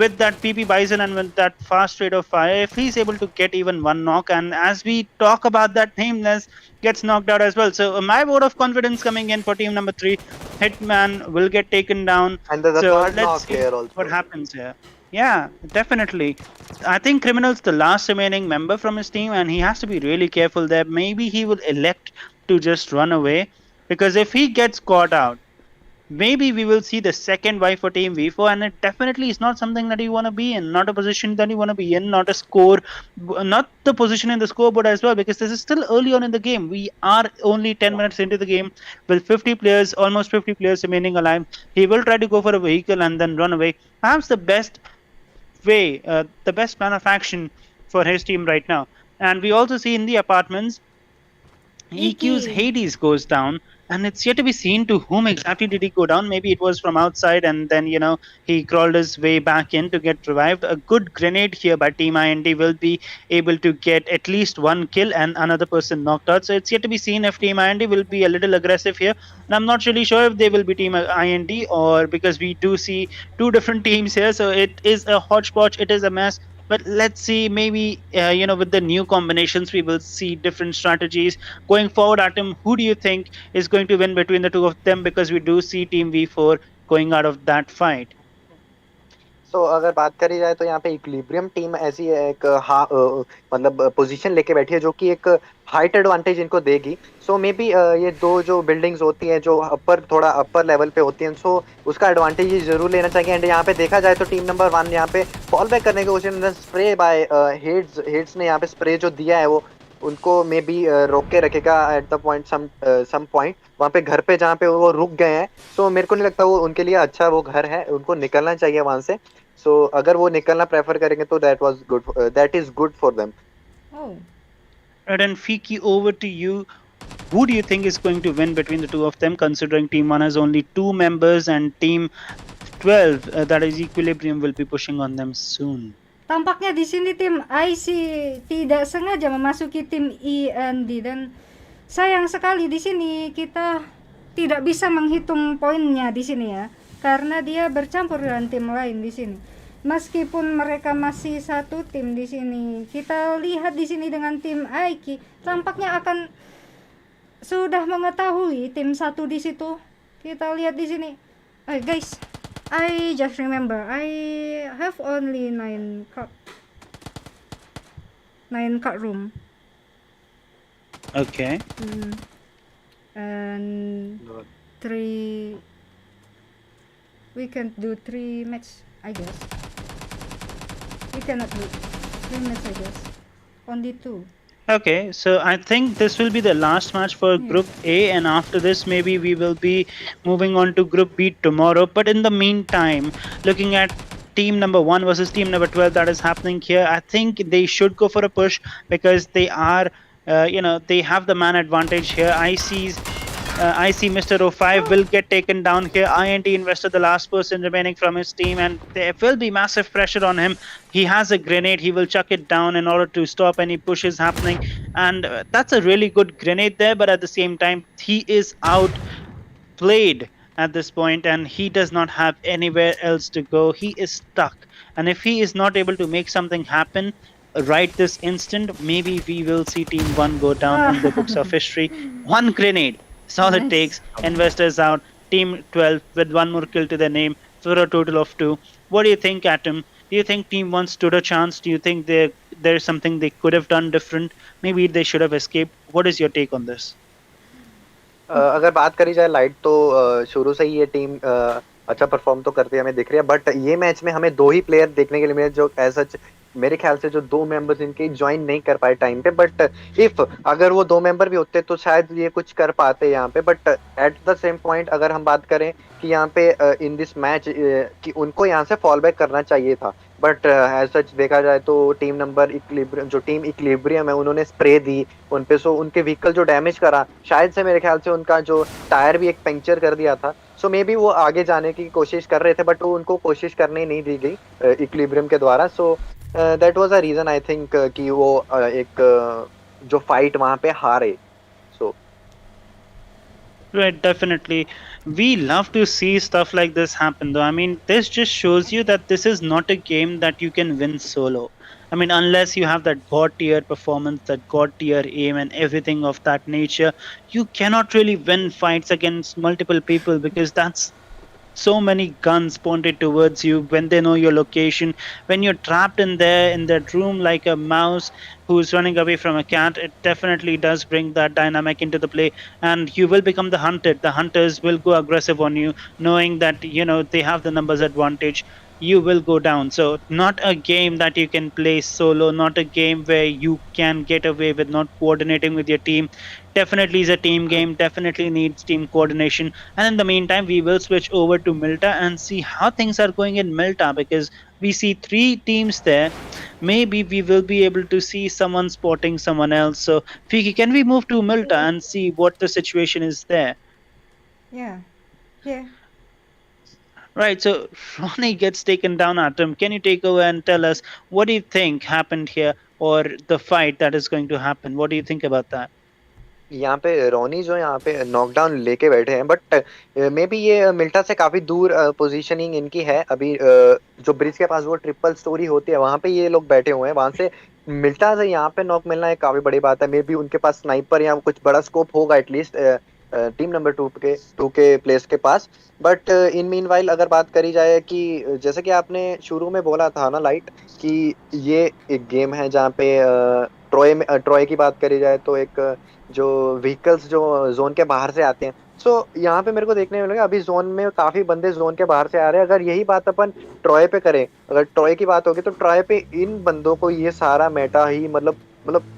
with that PP Bison and with that fast rate of fire, if he's able to get even one knock, and as we talk about that, Nameless gets knocked out as well. So my vote of confidence coming in for team number 3, Hitman will get taken down. And there's a So third let's knock see here also. what happens here. Yeah, definitely. I think Criminal's the last remaining member from his team, and he has to be really careful there. Maybe he will elect to just run away, because if he gets caught out, maybe we will see the second wipe for Team V4, and it definitely is not something that you want to be in, not a position that you want to be in, not a score, not the position in the scoreboard as well, because this is still early on in the game. We are only 10 minutes into the game with 50 players, almost 50 players remaining alive. He will try to go for a vehicle and then run away. Perhaps the best way, the best plan of action for his team right now. And we also see in the apartments, EQ's Hades goes down, and it's yet to be seen to whom exactly did he go down. Maybe it was from outside, and then he crawled his way back in to get revived. A good grenade here by Team IND will be able to get at least one kill and another person knocked out. So it's yet to be seen if Team IND will be a little aggressive here. And I'm not really sure if they will be Team IND, or because we do see two different teams here, so it is a hodgepodge, it is a mess. But let's see, maybe with the new combinations we will see different strategies going forward. Atom, who do you think is going to win between the two of them, because we do see Team V4 going out of that fight? तो अगर बात करी जाए तो यहाँ पे equilibrium team ऐसी है, एक मतलब पोजीशन लेके बैठी है जो कि एक हाइट एडवांटेज इनको देगी। सो मे बी ये दो जो बिल्डिंग्स होती हैं जो थोड़ा अपर लेवल पे होती हैं, सो उसका एडवांटेज ये जरूर लेना चाहिए। एंड यहाँ पे देखा जाए तो टीम नंबर 1 यहाँ पे फॉल बैक करने की कोशिश, स्प्रे बाय हेड्स ने यहाँ पे स्प्रे जो दिया है वो उनको मे बी रोक के रखेगा at the point, some point वहाँ पे घर पे जहाँ पे वो रुक गए हैं। सो मेरे को नहीं लगता वो उनके लिए अच्छा वो घर है, उनको निकलना चाहिए वहाँ से। सो अगर वो निकलना प्रेफर करेंगे तो that is good for them. Right, and Fiqi, over to you. Who do you think is going to win between the two of them, considering Team 1 has only 2 members and Team 12, that is Equilibrium, will be pushing on them soon? Tampaknya di sini tim IC tidak sengaja memasuki tim IND, dan sayang sekali di sini kita tidak bisa menghitung poinnya di sini ya, karena dia bercampur dengan tim lain di sini. Meskipun mereka masih satu tim di sini, kita lihat di sini dengan tim Aiki tampaknya akan sudah mengetahui tim satu di situ. Kita lihat di sini. Guys, I just remember I have only 9 card room. Okay. And 3, we can do 3 match, I guess. We cannot do 3 match, I guess. Only 2. Okay, so I think this will be the last match for Group A, and after this maybe we will be moving on to Group B tomorrow. But in the meantime, looking at team number 1 versus team number 12 that is happening here, I think they should go for a push, because they are they have the man advantage here. IC's I see Mr. O5 will get taken down here. INT investor, the last person remaining from his team, and there will be massive pressure on him. He has a grenade. He will chuck it down in order to stop any pushes happening. And that's a really good grenade there, but at the same time, he is outplayed at this point, and he does not have anywhere else to go. He is stuck. And if he is not able to make something happen right this instant, maybe we will see Team 1 go down in the books of history. One grenade. That's all it Nice. takes. Investors out. Team 12 with one more kill to their name for a total of 2. What do you think, Atom? Do you think Team 1 stood a chance? Do you think there's something they could have done different? Maybe they should have escaped. What is your take on this? अगर बात करी जाए light तो शुरू से ही ये team अच्छा perform तो करती है, हमें दिख रही है, बट ये मैच में हमें 2 ही प्लेयर देखने के लिए मिले जो ऐसा मेरे ख्याल से जो 2 मेंबर्स इनके ज्वाइन नहीं कर पाए टाइम पे, बट इफ अगर वो 2 मेंबर भी होते तो शायद ये कुछ कर पाते यहाँ पे, but at the same point अगर हम बात करें कि यहाँ पे इन दिस मैच कि उनको यहाँ से फॉल बैक करना चाहिए था, बट एज सच देखा जाए तो टीम नंबर इक्विलिब्रियम जो टीम इक्विलिब्रियम है उन्होंने स्प्रे दी उन पे, सो उनके व्हीकल जो डैमेज करा, शायद से मेरे ख्याल से उनका जो टायर भी एक पंक्चर कर दिया था, सो मे बी वो आगे जाने की कोशिश कर रहे थे बट वो उनको कोशिश करने नहीं दी गई इक्विलिब्रियम के द्वारा, so that was a reason I think कि वो एक जो फाइट वहां पे हारे. सो Right, definitely. We love to see stuff like this happen, though. I mean, this just shows you that this is not a game that you can win solo. I mean, unless you have that god tier performance, that god tier aim, and everything of that nature, you cannot really win fights against multiple people because that's so many guns pointed towards you when they know your location. When you're trapped in there in that room like a mouse who's running away from a cat, it definitely does bring that dynamic into the play, and you will become the hunted. The hunters will go aggressive on you, knowing that they have the numbers advantage. You will go down. So not a game that you can play solo, not a game where you can get away with not coordinating with your team. Definitely is a team game, definitely needs team coordination. And in the meantime, we will switch over to Milta and see how things are going in Milta, because we see 3 teams there. Maybe we will be able to see someone spotting someone else. So Fiqi, can we move to Milta and see what the situation is there? Yeah. Yeah. Right, so Ronnie gets taken down. Atom, can you take over and tell us what do you think happened here, or the fight that is going to happen? What do you think about that? यहाँ पे रोनी जो यहाँ पे knockdown लेके बैठे हैं, but may be ये मिल्टा से काफी दूर पोजीशनिंग इनकी है अभी, जो ब्रिज के पास वो ट्रिपल स्टोरी होती है वहां पे ये लोग बैठे हुए हैं, वहां से मिल्टा से यहाँ पे नॉक मिलना एक काफी बड़ी बात है. मे बी उनके पास स्नाइपर या कुछ बड़ा स्कोप होगा एटलीस्ट टीम नंबर 2 के प्लेस के पास, बट इन मीन वाइल अगर बात करी जाए कि जैसे कि आपने शुरू में बोला था ना लाइट कि ये एक गेम है जहाँ पे ट्रॉय की बात करी जाए तो एक जो व्हीकल्स जो जोन के बाहर से आते हैं, सो यहाँ पे मेरे को देखने में लगा अभी जोन में काफी बंदे जोन के बाहर से आ रहे हैं. अगर यही बात अपन ट्रॉय पे करें, अगर ट्रॉय की बात होगी तो ट्रॉय पे इन बंदों को ये सारा मेटा ही मतलब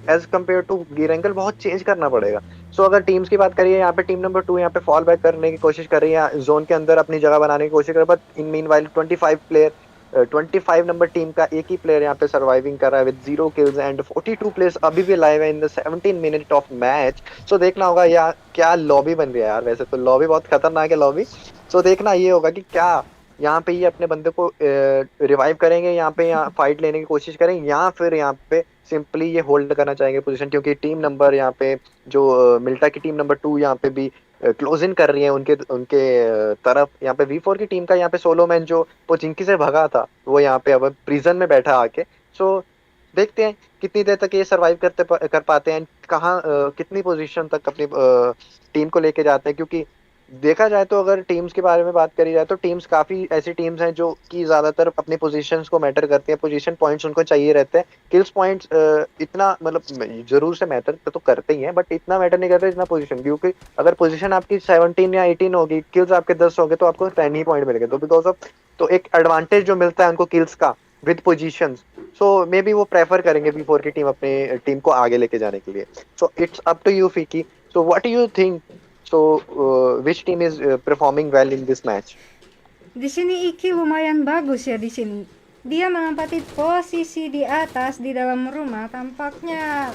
एज कम्पेयर टू गिरेंगल बहुत चेंज करना पड़ेगा. सो अगर टीम्स की बात करिए, यहाँ पे टीम नंबर 2 यहाँ पे फॉल बैक करने की कोशिश कर रही है, जोन के अंदर अपनी जगह बनाने की कोशिश कर रही है, but in mean while 25 number team का एक ही प्लेयर यहाँ पे सर्वाइविंग कर रहा है विद 0 किल्स एंड 42 प्लेयर्स अभी भी लाइव है in the 17 minute of match. So देखना होगा या क्या लॉबी बन रही है यार, वैसे तो लॉबी बहुत खतरनाक है लॉबी. सो देखना ये होगा कि क्या यहाँ पे ये अपने बंदे को रिवाइव करेंगे, यहाँ पे फाइट लेने की कोशिश करेंगे, या फिर यहाँ पे सिंपली ये होल्ड करना चाहेंगे पोजीशन, क्योंकि टीम नंबर यहाँ पे जो मिल्टा की टीम नंबर 2 यहाँ पे भी क्लोज इन कर रही है उनके तरफ. यहाँ पे V4 की टीम का यहाँ पे सोलो मैन जो पोचिंकी से भगा था वो यहाँ पे अब प्रिजन में बैठा आके. सो देखते हैं कितनी देर तक ये सरवाइव कर पाते हैं, कहाँ कितनी पोजीशन तक अपनी टीम को लेके जाते हैं, क्योंकि देखा जाए तो अगर टीम्स के बारे में बात करी जाए तो टीम्स काफी ऐसी टीम्स हैं जो कि ज्यादातर अपनी पोजीशंस को मैटर करती हैं, पोजीशन पॉइंट्स उनको चाहिए रहते हैं. किल्स पॉइंट्स इतना मतलब जरूर से मैटर तो करते ही हैं, बट इतना मैटर नहीं करते जितना पोजीशन, क्योंकि अगर पोजीशन आपकी 17 या 18 होगी, किल्स आपके 10 होंगे तो आपको 10 ही पॉइंट मिलेंगे, तो बिकॉज ऑफ तो एक एडवांटेज जो मिलता है उनको किल्स का with positions, so may be वो प्रेफर करेंगे V4 की टीम अपनी टीम को आगे लेके जाने के लिए. So it's up to you Fiki. So what do you think? So which team is performing well in this match? Di sini Iki lumayan bagus ya di sini. Dia menempati posisi di atas di dalam rumah, tampaknya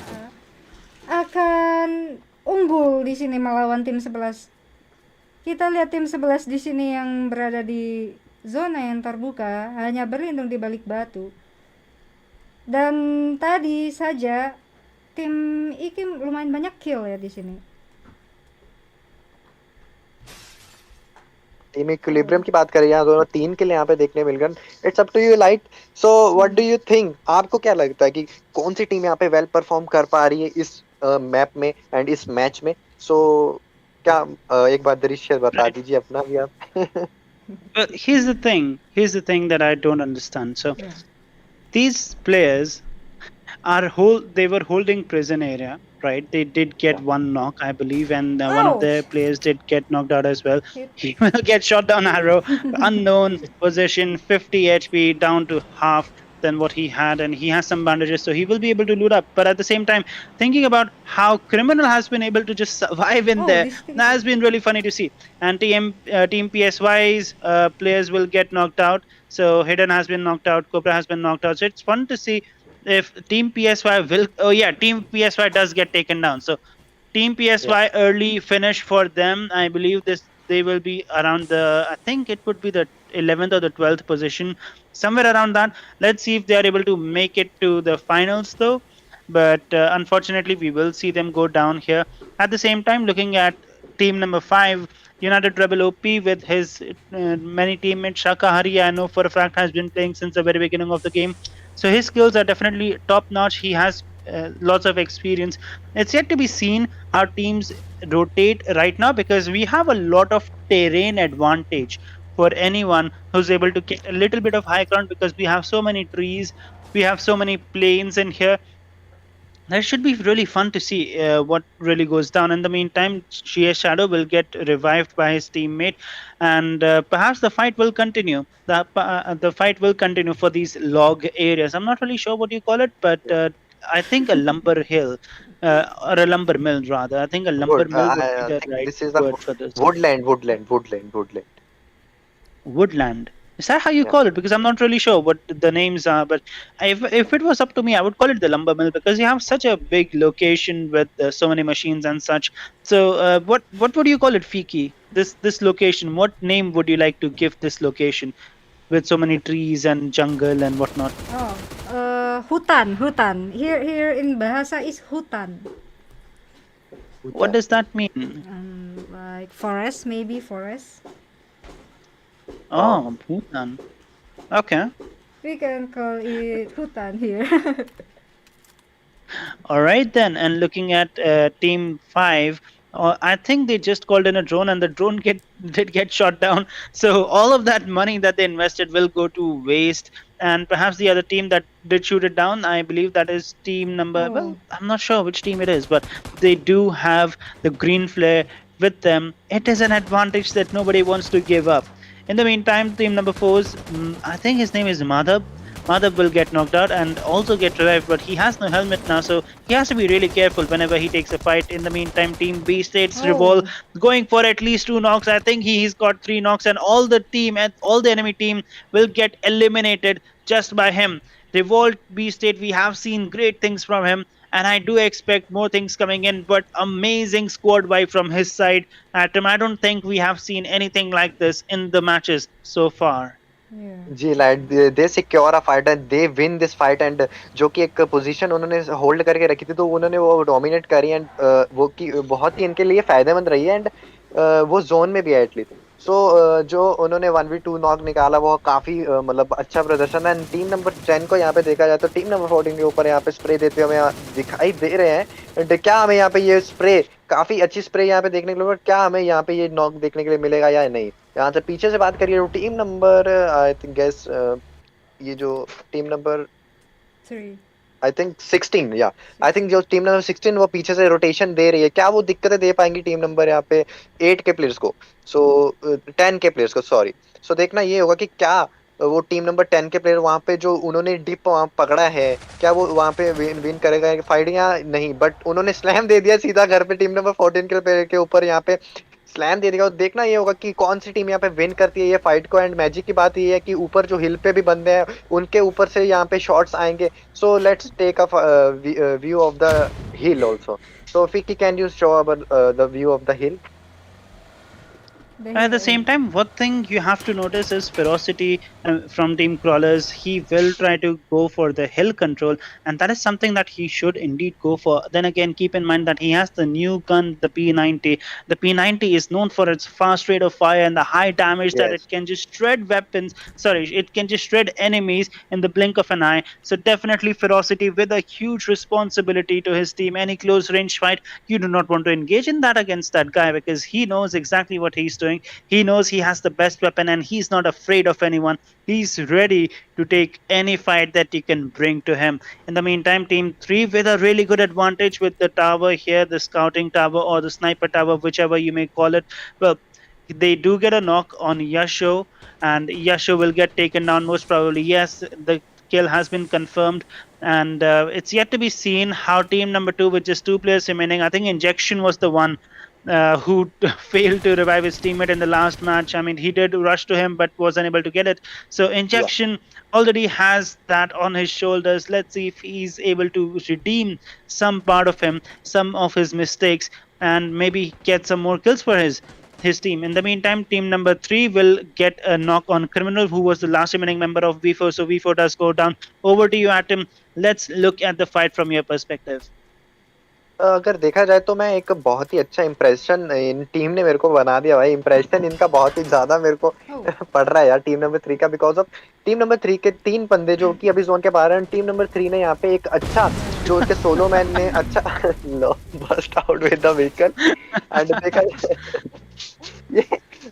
akan unggul full di sini melawan tim 11. Kita lihat tim 11 di sini yang berada di zona yang terbuka, hanya berlindung di balik batu. Dan tadi saja tim Ikim lumayan banyak kill ya di sini. Team equilibrium की बात करें, यहाँ दोनों 3 किल यहाँ पे देखने मिल गए. It's up to you Light. So what do you think, आपको क्या लगता है कि कौन सी टीम यहाँ पे वेल परफॉर्म कर पा रही है इस मैप में एंड इस मैच में? सो क्या एक बार दृश्य बता Right. दीजिए अपना भी आप. But here's the thing that I don't understand. So Yeah. these players they were holding prison area, right? They did get one knock, I believe, and one of their Ouch. players did get knocked out as well. Hit. He will get shot down arrow, unknown position, 50 HP, down to half than what he had, and he has some bandages, so he will be able to loot up. But at the same time, thinking about how Criminal has been able to just survive in there, This thing. that has been really funny to see. And team PSY's players will get knocked out. So Hidden has been knocked out, Cobra has been knocked out. So it's fun to see if Team PSY will. Oh yeah, Team PSY does get taken down. So Team PSY early finish for them. I believe they will be around I think it would be the 11th or the 12th position, somewhere around that. Let's see if they are able to make it to the finals though. But unfortunately, we will see them go down here. At the same time, looking at team number 5, United Rebel OP with his many teammates. Shakahari, I know for a fact, has been playing since the very beginning of the game. So his skills are definitely top notch. He has lots of experience. It's yet to be seen how teams rotate right now, because we have a lot of terrain advantage for anyone who's able to get a little bit of high ground, because we have so many trees, we have so many plains in here. That should be really fun to see what really goes down. In the meantime, Shia Shadow will get revived by his teammate, and perhaps the fight will continue. The fight will continue for these log areas. I'm not really sure what you call it, but I think a lumber hill or a lumber mill rather. I think a lumber Wood. mill would I be the think right this is the word for this. woodland. Woodland. Is that how you Yeah. call it? Because I'm not really sure what the names are. But if it was up to me, I would call it the lumber mill, because you have such a big location with so many machines and such. So what would you call it, Fiqi? This location. What name would you like to give this location with so many trees and jungle and whatnot? Hutan. Here in bahasa is hutan. What does that mean? Like forest, maybe forest. Oh, Bhutan. Okay. We can call it hutan here. All right then. And looking at team 5, I think they just called in a drone, and the drone did get shot down. So all of that money that they invested will go to waste. And perhaps the other team that did shoot it down, I believe that is team number. Well, I'm not sure which team it is, but they do have the green flare with them. It is an advantage that nobody wants to give up. In the meantime, team number 4's, I think his name is Madhav. Madhav will get knocked out and also get revived, but he has no helmet now, so he has to be really careful whenever he takes a fight. In the meantime, Team B States Revolve going for at least 2 knocks. I think he's got 3 knocks, and all the enemy team will get eliminated just by him. Revolt B State, we have seen great things from him, and I do expect more things coming in, but amazing squad wipe from his side. Atom, I don't think we have seen anything like this in the matches so far. जी Light they secure a fight and they win this fight, and जो कि एक position उन्होंने hold करके रखी थी तो उन्होंने वो डोमिनेट करी, एंड वो की बहुत ही इनके लिए फायदेमंद रही है, एंड वो जोन में भी है एटलीस्ट. सो जो उन्होंने 1v2 नॉक निकाला वो काफी मतलब अच्छा प्रदर्शन है. टीम नंबर 10 को यहाँ पे देखा जाए तो टीम नंबर 14 के ऊपर यहाँ पे स्प्रे देते हुए हमें दिखाई दे रहे हैं. एंड क्या हमें यहाँ पे ये स्प्रे, काफी अच्छी स्प्रे यहाँ पे देखने के लिए, क्या हमें यहाँ पे ये नॉक देखने के लिए मिलेगा या नहीं? यहाँ से पीछे से बात करिए तो team number I think guess ये जो टीम नंबर 3 आई थिंक 16, या आई थिंक जो टीम नंबर 16 वो पीछे से रोटेशन दे रही है. क्या वो दिक्कतें दे पाएंगी टीम नंबर यहाँ पे 8 के प्लेयर्स को, 10 के प्लेयर्स को, सॉरी. सो देखना ये होगा कि क्या वो टीम नंबर 10 के प्लेयर वहाँ पे जो उन्होंने डिप वहाँ पकड़ा है, क्या वो वहाँ पे विन करेगा फाइट या नहीं. बट उन्होंने स्लैम दे दिया सीधा घर पे टीम नंबर 14 के प्लेयर के ऊपर. यहाँ पे स्लैम दे देगा। देखना ये होगा कि कौन सी टीम यहाँ पे विन करती है ये फाइट को। एंड मैजिक की बात ये है कि ऊपर जो हिल पे भी बंदे हैं उनके ऊपर से यहाँ पे शॉट्स आएंगे। So let's take a view of the hill also. So Fiki, can you show our the view of the hill? At the same time, one thing you have to notice is ferocity from team crawlers. He will try to go for the hill control, and that is something that he should indeed go for. Then again, keep in mind that he has the new gun, the P90. The P90 is known for its fast rate of fire and the high damage that Yes. it can just shred weapons. Sorry, it can just shred enemies in the blink of an eye. So definitely ferocity with a huge responsibility to his team. Any close range fight, you do not want to engage in that against that guy because he knows exactly what he's doing. He knows he has the best weapon and he's not afraid of anyone. He's ready to take any fight that you can bring to him. In the meantime, Team 3 with a really good advantage with the tower here, the scouting tower or the sniper tower, whichever you may call it. Well, they do get a knock on Yasho, and Yasho will get taken down most probably. Yes, the kill has been confirmed, and it's yet to be seen how team number 2, with just 2 players remaining, I think Injection was the one who failed to revive his teammate in the last match. I mean, he did rush to him but was unable to get it. So Injection already has that on his shoulders. Let's see if he's able to redeem some part of him, some of his mistakes, and maybe get some more kills for his team. In the meantime, team number 3 will get a knock on Criminal, who was the last remaining member of V4. So V4 does go down. Over to you, Atom. Let's look at the fight from your perspective. अगर देखा जाए तो मैं एक बहुत ही अच्छा impression इन team ने मेरे को बना दिया भाई। इम्प्रेशन इनका बहुत ही ज्यादा मेरे को पड़ रहा है यार टीम नंबर 3 का, बिकॉज ऑफ टीम नंबर 3 के 3 बंदे जो कि अभी जोन के बाहर हैं। टीम नंबर 3 ने यहाँ पे एक अच्छा जो उनके सोलो मैन ने अच्छा लो bust out with the vehicle. And देखा ये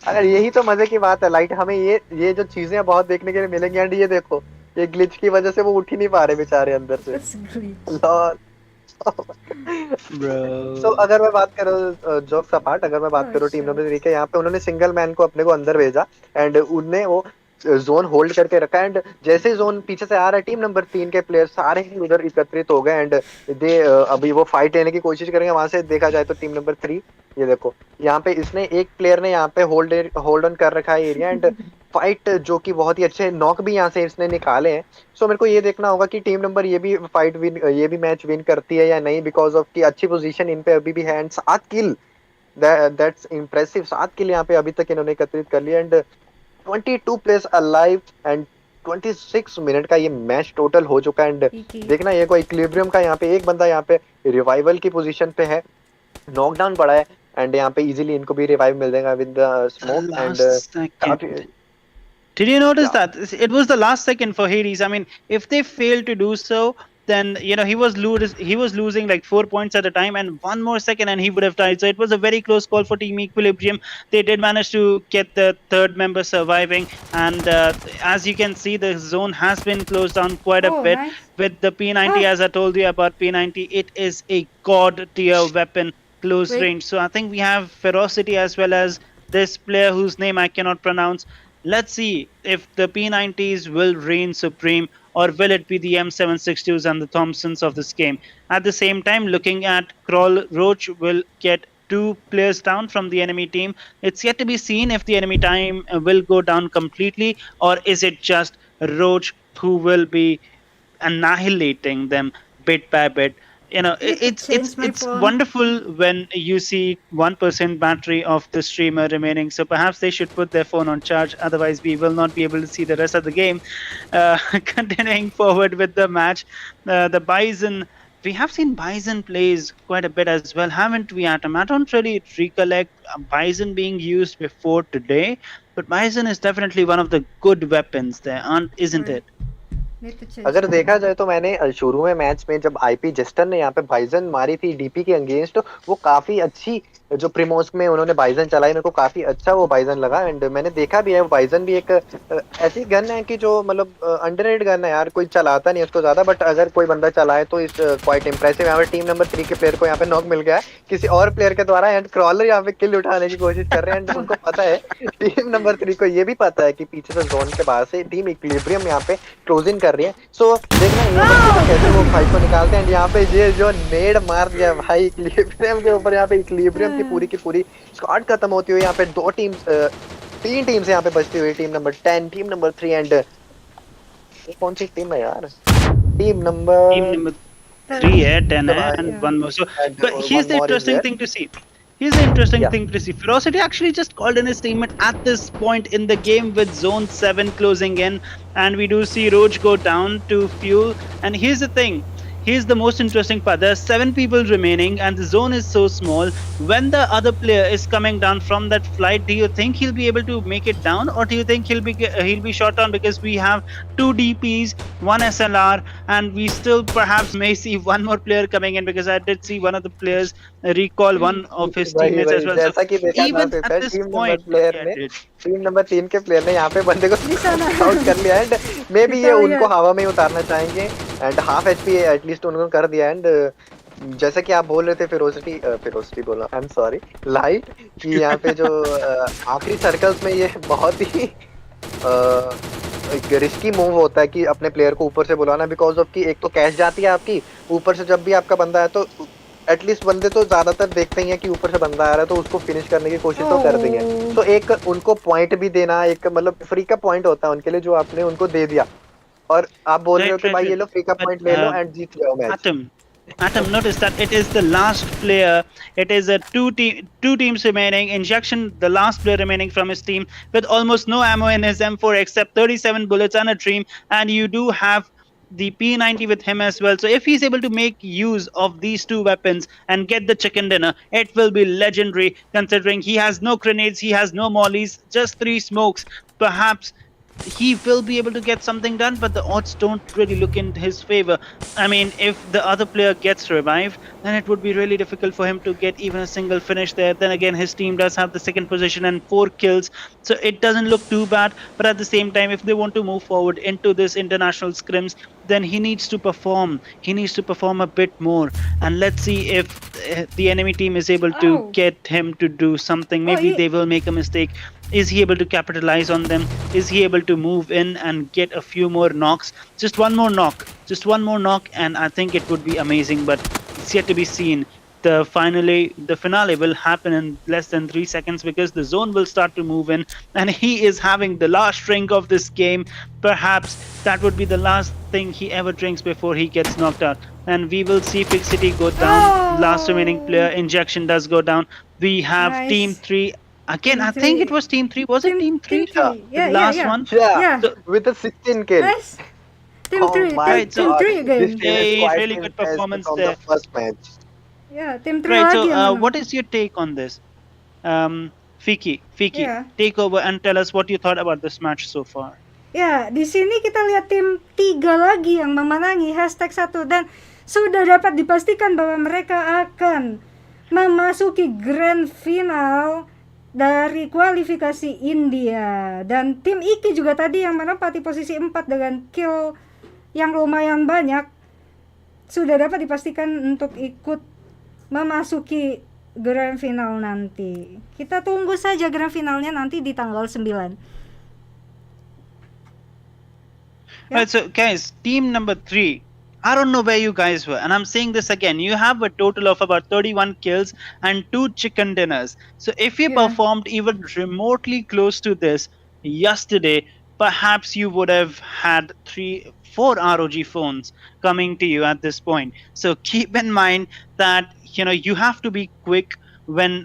अगर यही तो मजे की बात है लाइट, हमें ये जो चीजें बहुत देखने के लिए मिलेंगी। एंड ये देखो ये ग्लिच की वजह से वो उठ ही नहीं पा रहे बेचारे अंदर से। लॉल So, अगर मैं बात करूँ जोक्स अपार्ट, अगर मैं बात करूँ टीम नंबर 3 के, यहाँ पे उन्होंने सिंगल मैन को अपने को अंदर भेजा एंड उनने वो जोन होल्ड करके रखा। एंड जैसे ही जोन पीछे से आ रहा है, टीम नंबर 3 के प्लेयर सारे ही उधर एकत्रित हो गए एंड दे अभी वो फाइट लेने की कोशिश करेंगे वहां से। देखा जाए तो टीम नंबर 3 ये देखो यहाँ पे इसने एक प्लेयर ने यहाँ पे होल्ड ऑन कर रखा है एरिया। एंड फाइट जो कि बहुत ही अच्छे नॉक भी यहाँ से इसने निकाले हैं। सो मेरे को ये देखना होगा कि टीम नंबर ये भी मैच विन करती है या नहीं, बिकॉज ऑफ की अच्छी पोजीशन इन पे अभी भी है। And 7 kill, that's impressive. 7 किल यहाँ पे अभी तक इन्होंने एकत्रित कर लिया। And 22 players alive and 26 minute का ये मैच टोटल हो चुका है। एंड देखना ये कोई इक्विलिब्रियम का यहाँ पे एक बंदा यहाँ पे रिवाइवल की पोजीशन पे है, नॉकडाउन पड़ा है। एंड यहाँ पे इजीली इनको भी रिवाइव मिल जाएगा with the smoke. And did you notice that it was the last second for Hades? I mean, if they fail to do so, then he was losing like 4 points at a time, and one more second and he would have died. So it was a very close call for Team Equilibrium. They did manage to get the third member surviving, and as you can see, the zone has been closed down quite a bit. Nice. With the P90, as I told you about P90, it is a god tier weapon, close range. So I think we have ferocity as well as this player whose name I cannot pronounce. Let's see if the P90s will reign supreme, or will it be the M762s and the Thompsons of this game. At the same time, looking at Crawl, Roach will get 2 players down from the enemy team. It's yet to be seen if the enemy team will go down completely, or is it just Roach who will be annihilating them bit by bit. It's wonderful when you see 1% battery of the streamer remaining. So perhaps they should put their phone on charge. Otherwise, we will not be able to see the rest of the game. Continuing forward with the match, the Bison. We have seen Bison plays quite a bit as well, haven't we, Atom? I don't really recollect Bison being used before today, but Bison is definitely one of the good weapons there, isn't it? अगर देखा जाए तो मैंने शुरू में match में जब IP gesture ने यहाँ पे बाइजन मारी थी डीपी के अगेंस्ट, तो वो काफी अच्छी जो प्रीमोस्क में उन्होंने बाइजन चलाई, मेरे को काफी अच्छा वो बाइजन लगा। एंड मैंने देखा भी है वो बाइजन भी एक ऐसी गन है कि जो मतलब अंडररेटेड गन है यार, कोई चलाता नहीं उसको ज्यादा, बट अगर कोई बंदा चलाए तो इस क्वाइट इंप्रेसिव। यहाँ पे टीम नंबर 3 के प्लेयर को यहाँ पे नॉक मिल गया है किसी और प्लेयर के द्वारा। एंड क्रॉलर यहाँ पे किल उठाने की कोशिश कर रहे हैं। एंड उनको पता है, टीम नंबर 3 को ये भी पता है कि पीछे से जोन के बाहर से टीम इक्विलिब्रियम यहाँ पे क्लोजिंग कर रही है। सो देखना ये बच्चे कैसे वो फाइट को निकालते हैं। यहाँ पे ये जो नेड मार दिया भाई इक्विलिब्रियम के ऊपर, यहाँ पे इक्विलिब्रियम की पूरी स्क्वाड खत्म होती हुई यहाँ पे 3 टीम्स यहाँ पे बचती हुई, team number 10, team number 3 and ये कौन सी टीम है यार, टीम नंबर 3 है, 10 सब है, आ and Yeah. one more. So, and but here's one the more is interesting there. thing to see. Here's the interesting Yeah. thing to see. Ferocity actually just called in his teammate at this point in the game with Zone 7 closing in, and we do see Roj go down to fuel. And here's the thing. Here's the most interesting part. There are 7 people remaining, and the zone is so small. When the other player is coming down from that flight, do you think he'll be able to make it down, or do you think he'll be shot down because we have 2 DPs, 1 SLR, and we still perhaps may see one more player coming in, because I did see one of the players recall one of his वही teammates as वही well. So जैसा कि देखा था even at फिर this team number point, player yeah, ने dude. Team number 3 के player ने यहाँ पे बंदे को Di sana. आउट कर लिया एंड मे बी ये Kita उनको lihat. हवा में ही उतारना चाहेंगे एंड हाफ एचपी एटलीस्ट उनको कर दिया एंड जैसा कि आप बोल रहे थे फिरोसिटी बोला, आई एम सॉरी, लाइट, कि यहाँ पे जो आखिरी सर्कल्स में ये बहुत ही एक रिस्की मूव होता है कि अपने प्लेयर को ऊपर से बुलाना, बिकॉज ऑफ कि एक तो कैश जाती है आपकी, ऊपर से जब भी आपका बंदा है तो एटलीस्ट बंदे तो ज्यादातर देखते ही हैं कि ऊपर से बंदा आ रहा है तो उसको फिनिश करने की कोशिश तो कर देंगे। Oh. तो एक उनको पॉइंट भी देना एक मतलब फ्री का पॉइंट होता है उनके लिए जो आपने उनको दे दिया, और आप बोल रहे हो Right, कि right, भाई ये right. लो फ्री का But पॉइंट ले लो एंड जीत जाओ match. Atom, notice that it is the last player. It is a two teams remaining. Injection, the last player remaining from his team, with almost no ammo in his M4 except 37 bullets and a dream. And you do have the P90 with him as well. So if he's able to make use of these 2 weapons and get the chicken dinner, it will be legendary. Considering he has no grenades, he has no mollies, just 3 smokes. Perhaps he will be able to get something done, but the odds don't really look in his favor. I mean, if the other player gets revived, then it would be really difficult for him to get even a single finish there. Then again, his team does have the second position and 4 kills, so it doesn't look too bad. But at the same time, if they want to move forward into this international scrims, then he needs to perform. He needs to perform a bit more. And let's see if the enemy team is able to Oh. get him to do something. Maybe he- they will make a mistake. Is he able to capitalize on them? Is he able to move in and get a few more knocks? Just one more knock, and I think it would be amazing, but it's yet to be seen. The finale will happen in less than 3 seconds, because the zone will start to move in, and he is having the last drink of this game. Perhaps that would be the last thing he ever drinks before he gets knocked out. And we will see Fiqi go down. Last remaining player, Injection, does go down. We have Nice. Team 3. Again, Team I think three. it was Team 3. Was it Team 3? Yeah, The yeah, last yeah. one? Yeah. with a 16 kill. Nice. Team Oh 3, my team God. 3 again. This team is Hey, quite really good impressive performance from there. the first match. Ya, tim 3 Right, lagi so yang menang. what is your take on this? Fiqi, Yeah. take over and tell us what you thought about this match so far. Ya, di sini kita lihat tim 3 lagi yang memenangi #1 dan sudah dapat dipastikan bahwa mereka akan memasuki grand final dari kualifikasi India. Dan tim Iki juga tadi yang menempati posisi 4 dengan kill yang lumayan banyak sudah dapat dipastikan untuk ikut memasuki grand final nanti. Kita tunggu saja grand finalnya nanti di tanggal 9. Right, so guys, team number 3. I don't know where you guys were, and I'm saying this again. You have a total of about 31 kills and 2 chicken dinners. So if you Yeah. performed even remotely close to this yesterday, perhaps you would have had 4 ROG phones coming to you at this point. So keep in mind that you have to be quick when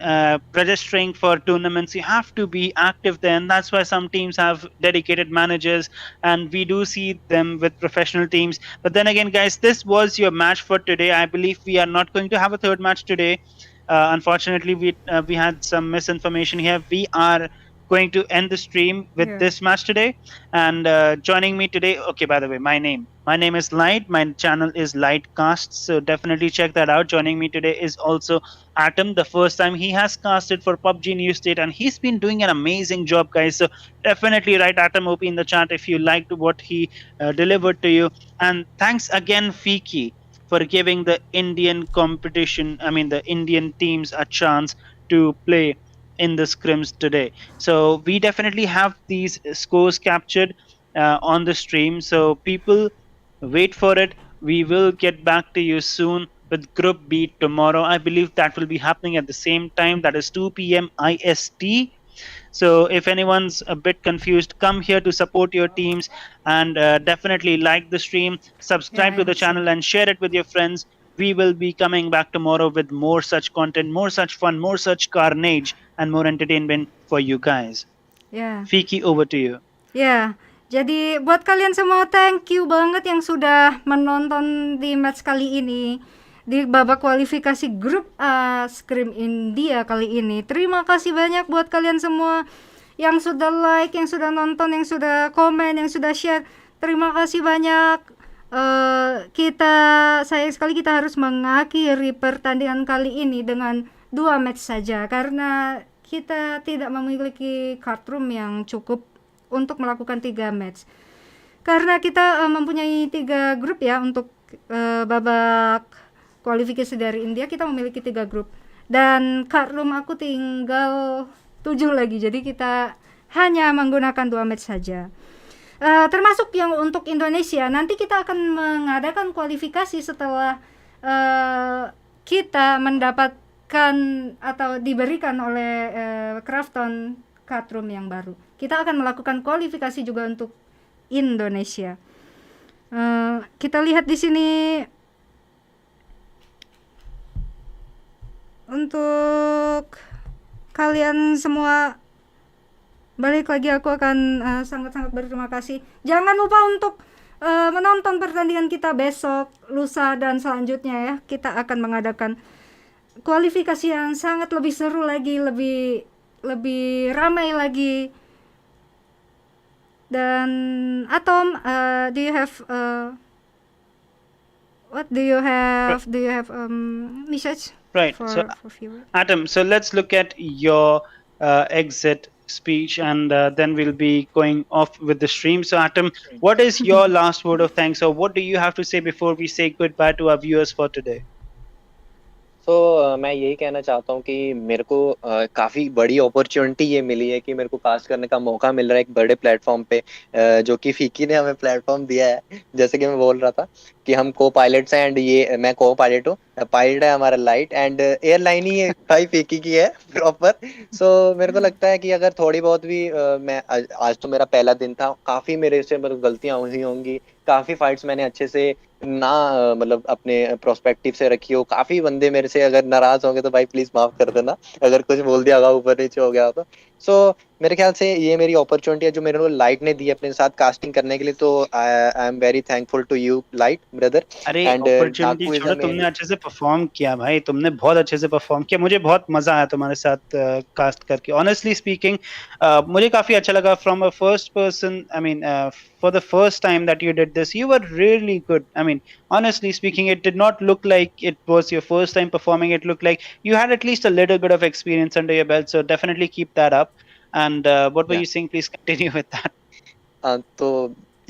registering for tournaments. You have to be active then. That's why some teams have dedicated managers, and we do see them with professional teams. But then again, guys, this was your match for today. I believe we are not going to have a third match today. Unfortunately, we had some misinformation here. We are going to end the stream with Yeah. this match today. And joining me today, okay, by the way, my name is Light. My channel is Lightcast, so definitely check that out. Joining me today is also Atom. The first time he has casted for PUBG New State, and he's been doing an amazing job, guys. So definitely write Atom OP in the chat if you liked what he delivered to you. And thanks again, Fiqi, for giving the Indian teams a chance to play in the scrims today. So we definitely have these scores captured on the stream. So people, wait for it. We will get back to you soon with Group B tomorrow. I believe that will be happening at the same time, that is 2 p.m. IST. So if anyone's a bit confused, come here to support your teams, and definitely like the stream, subscribe Yeah, to I the hope so. channel, and share it with your friends. We will be coming back tomorrow with more such content, more such fun, more such carnage, and more entertainment for you guys. Ya. Fiqi, over to you. Ya, jadi buat kalian semua thank you banget yang sudah menonton di match kali ini di babak kualifikasi grup A Scrim India kali ini. Terima kasih banyak buat kalian semua yang sudah like, yang sudah nonton, yang sudah komen, yang sudah share. Terima kasih banyak. Sayang sekali kita harus mengakhiri pertandingan kali ini dengan 2 match saja karena kita tidak memiliki card room yang cukup untuk melakukan 3 match. Karena kita mempunyai 3 grup ya untuk babak kualifikasi dari India, kita memiliki 3 grup. Dan card room aku tinggal 7 lagi. Jadi kita hanya menggunakan 2 match saja. Termasuk yang untuk Indonesia, nanti kita akan mengadakan kualifikasi setelah kita mendapatkan atau diberikan oleh Krafton card room yang baru. Kita akan melakukan kualifikasi juga untuk Indonesia. Kita lihat di sini untuk kalian semua. Balik lagi, aku akan sangat-sangat berterima kasih. Jangan lupa untuk menonton pertandingan kita besok, lusa, dan selanjutnya ya. Kita akan mengadakan kualifikasi yang sangat lebih seru lagi, lebih ramai lagi. Dan Atom, do you have message Right. for viewers? Adam, so let's look at your exit speech, and then we'll be going off with the stream. So Adam, what is your last word of thanks, or what do you have to say before we say goodbye to our viewers for today? तो मैं यही कहना चाहता हूँ कि मेरे को काफ़ी बड़ी अपॉर्चुनिटी ये मिली है कि मेरे को कास्ट करने का मौका मिल रहा है एक बड़े प्लेटफॉर्म पे, जो कि फीकी ने हमें प्लेटफॉर्म दिया है। जैसे कि मैं बोल रहा था कि हम को पायलट्स हैं, एंड ये मैं को पायलट हूँ, पायलट है हमारा लाइट, एंड एयरलाइन ही भाई फीकी की है प्रॉपर। सो मेरे को लगता है कि अगर थोड़ी बहुत भी मैं आज तो मेरा पहला दिन था, काफ़ी मेरे से मतलब गलतियाँ हुई होंगी, काफ़ी फाइट्स मैंने अच्छे से ना मतलब अपने प्रोस्पेक्टिव से रखी हो, काफ़ी बंदे मेरे से अगर नाराज होंगे तो भाई प्लीज़ माफ़ कर देना अगर कुछ बोल दिया होगा ऊपर नीचे हो गया हो तो। सो मेरे ख्याल से ये मेरी अपॉर्चुनिटी है जो मेरे को लाइट ने दी अपने साथ कास्टिंग करने के लिए, तो I am very thankful to you Light brother. अरे एंड अपॉर्चुनिटी छोड़ो, तुमने अच्छे से परफॉर्म किया भाई, तुमने बहुत अच्छे से परफॉर्म किया। मुझे बहुत मजा आया तुम्हारे साथ कास्ट करके। ऑनेस्टली स्पीकिंग मुझे काफी अच्छा लगा। From a first person, I mean for the first time that you did this, you were really good. I mean, honestly speaking, it did not look like it was your first time performing. It looked like you had at least a little bit of experience under your belt, so definitely keep that up. And what were you saying? Please continue with that. तो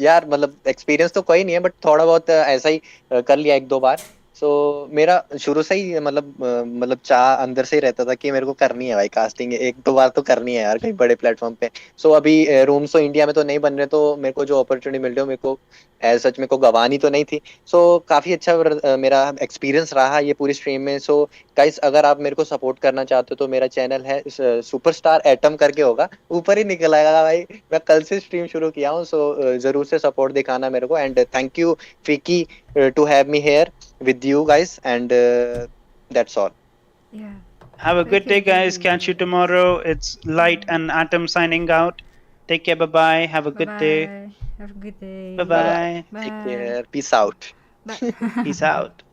यार मतलब experience तो कोई नहीं है, but थोड़ा बहुत ऐसा ही कर लिया एक दो बार। सो मेरा शुरू से ही मतलब चाह अंदर से ही रहता था कि मेरे को करनी है भाई कास्टिंग, एक दो बार तो करनी है यार कहीं बड़े प्लेटफॉर्म पे। सो अभी रूम्स तो इंडिया में तो नहीं बन रहे, तो मेरे को जो अपॉर्चुनिटी मिल रही है मेरे को एज सच मेरे को गंवानी तो नहीं थी। सो काफ़ी अच्छा मेरा एक्सपीरियंस रहा ये पूरी स्ट्रीम में। सो गाइस, अगर आप मेरे को सपोर्ट करना चाहते हो तो मेरा चैनल है सुपरस्टार एटम करके होगा, ऊपर ही निकल आएगा भाई। मैं कल से स्ट्रीम शुरू किया हूँ, सो ज़रूर से सपोर्ट दिखाना मेरे को। And thank you Fiqi to have me here with you guys, and that's all. Yeah. Have a good day, guys. Catch you tomorrow. It's Light and Atom signing out. Take care. Bye-bye. Have a good day. Have a good day. Bye-bye. Bye. Take care. Peace out. Bye. Peace out.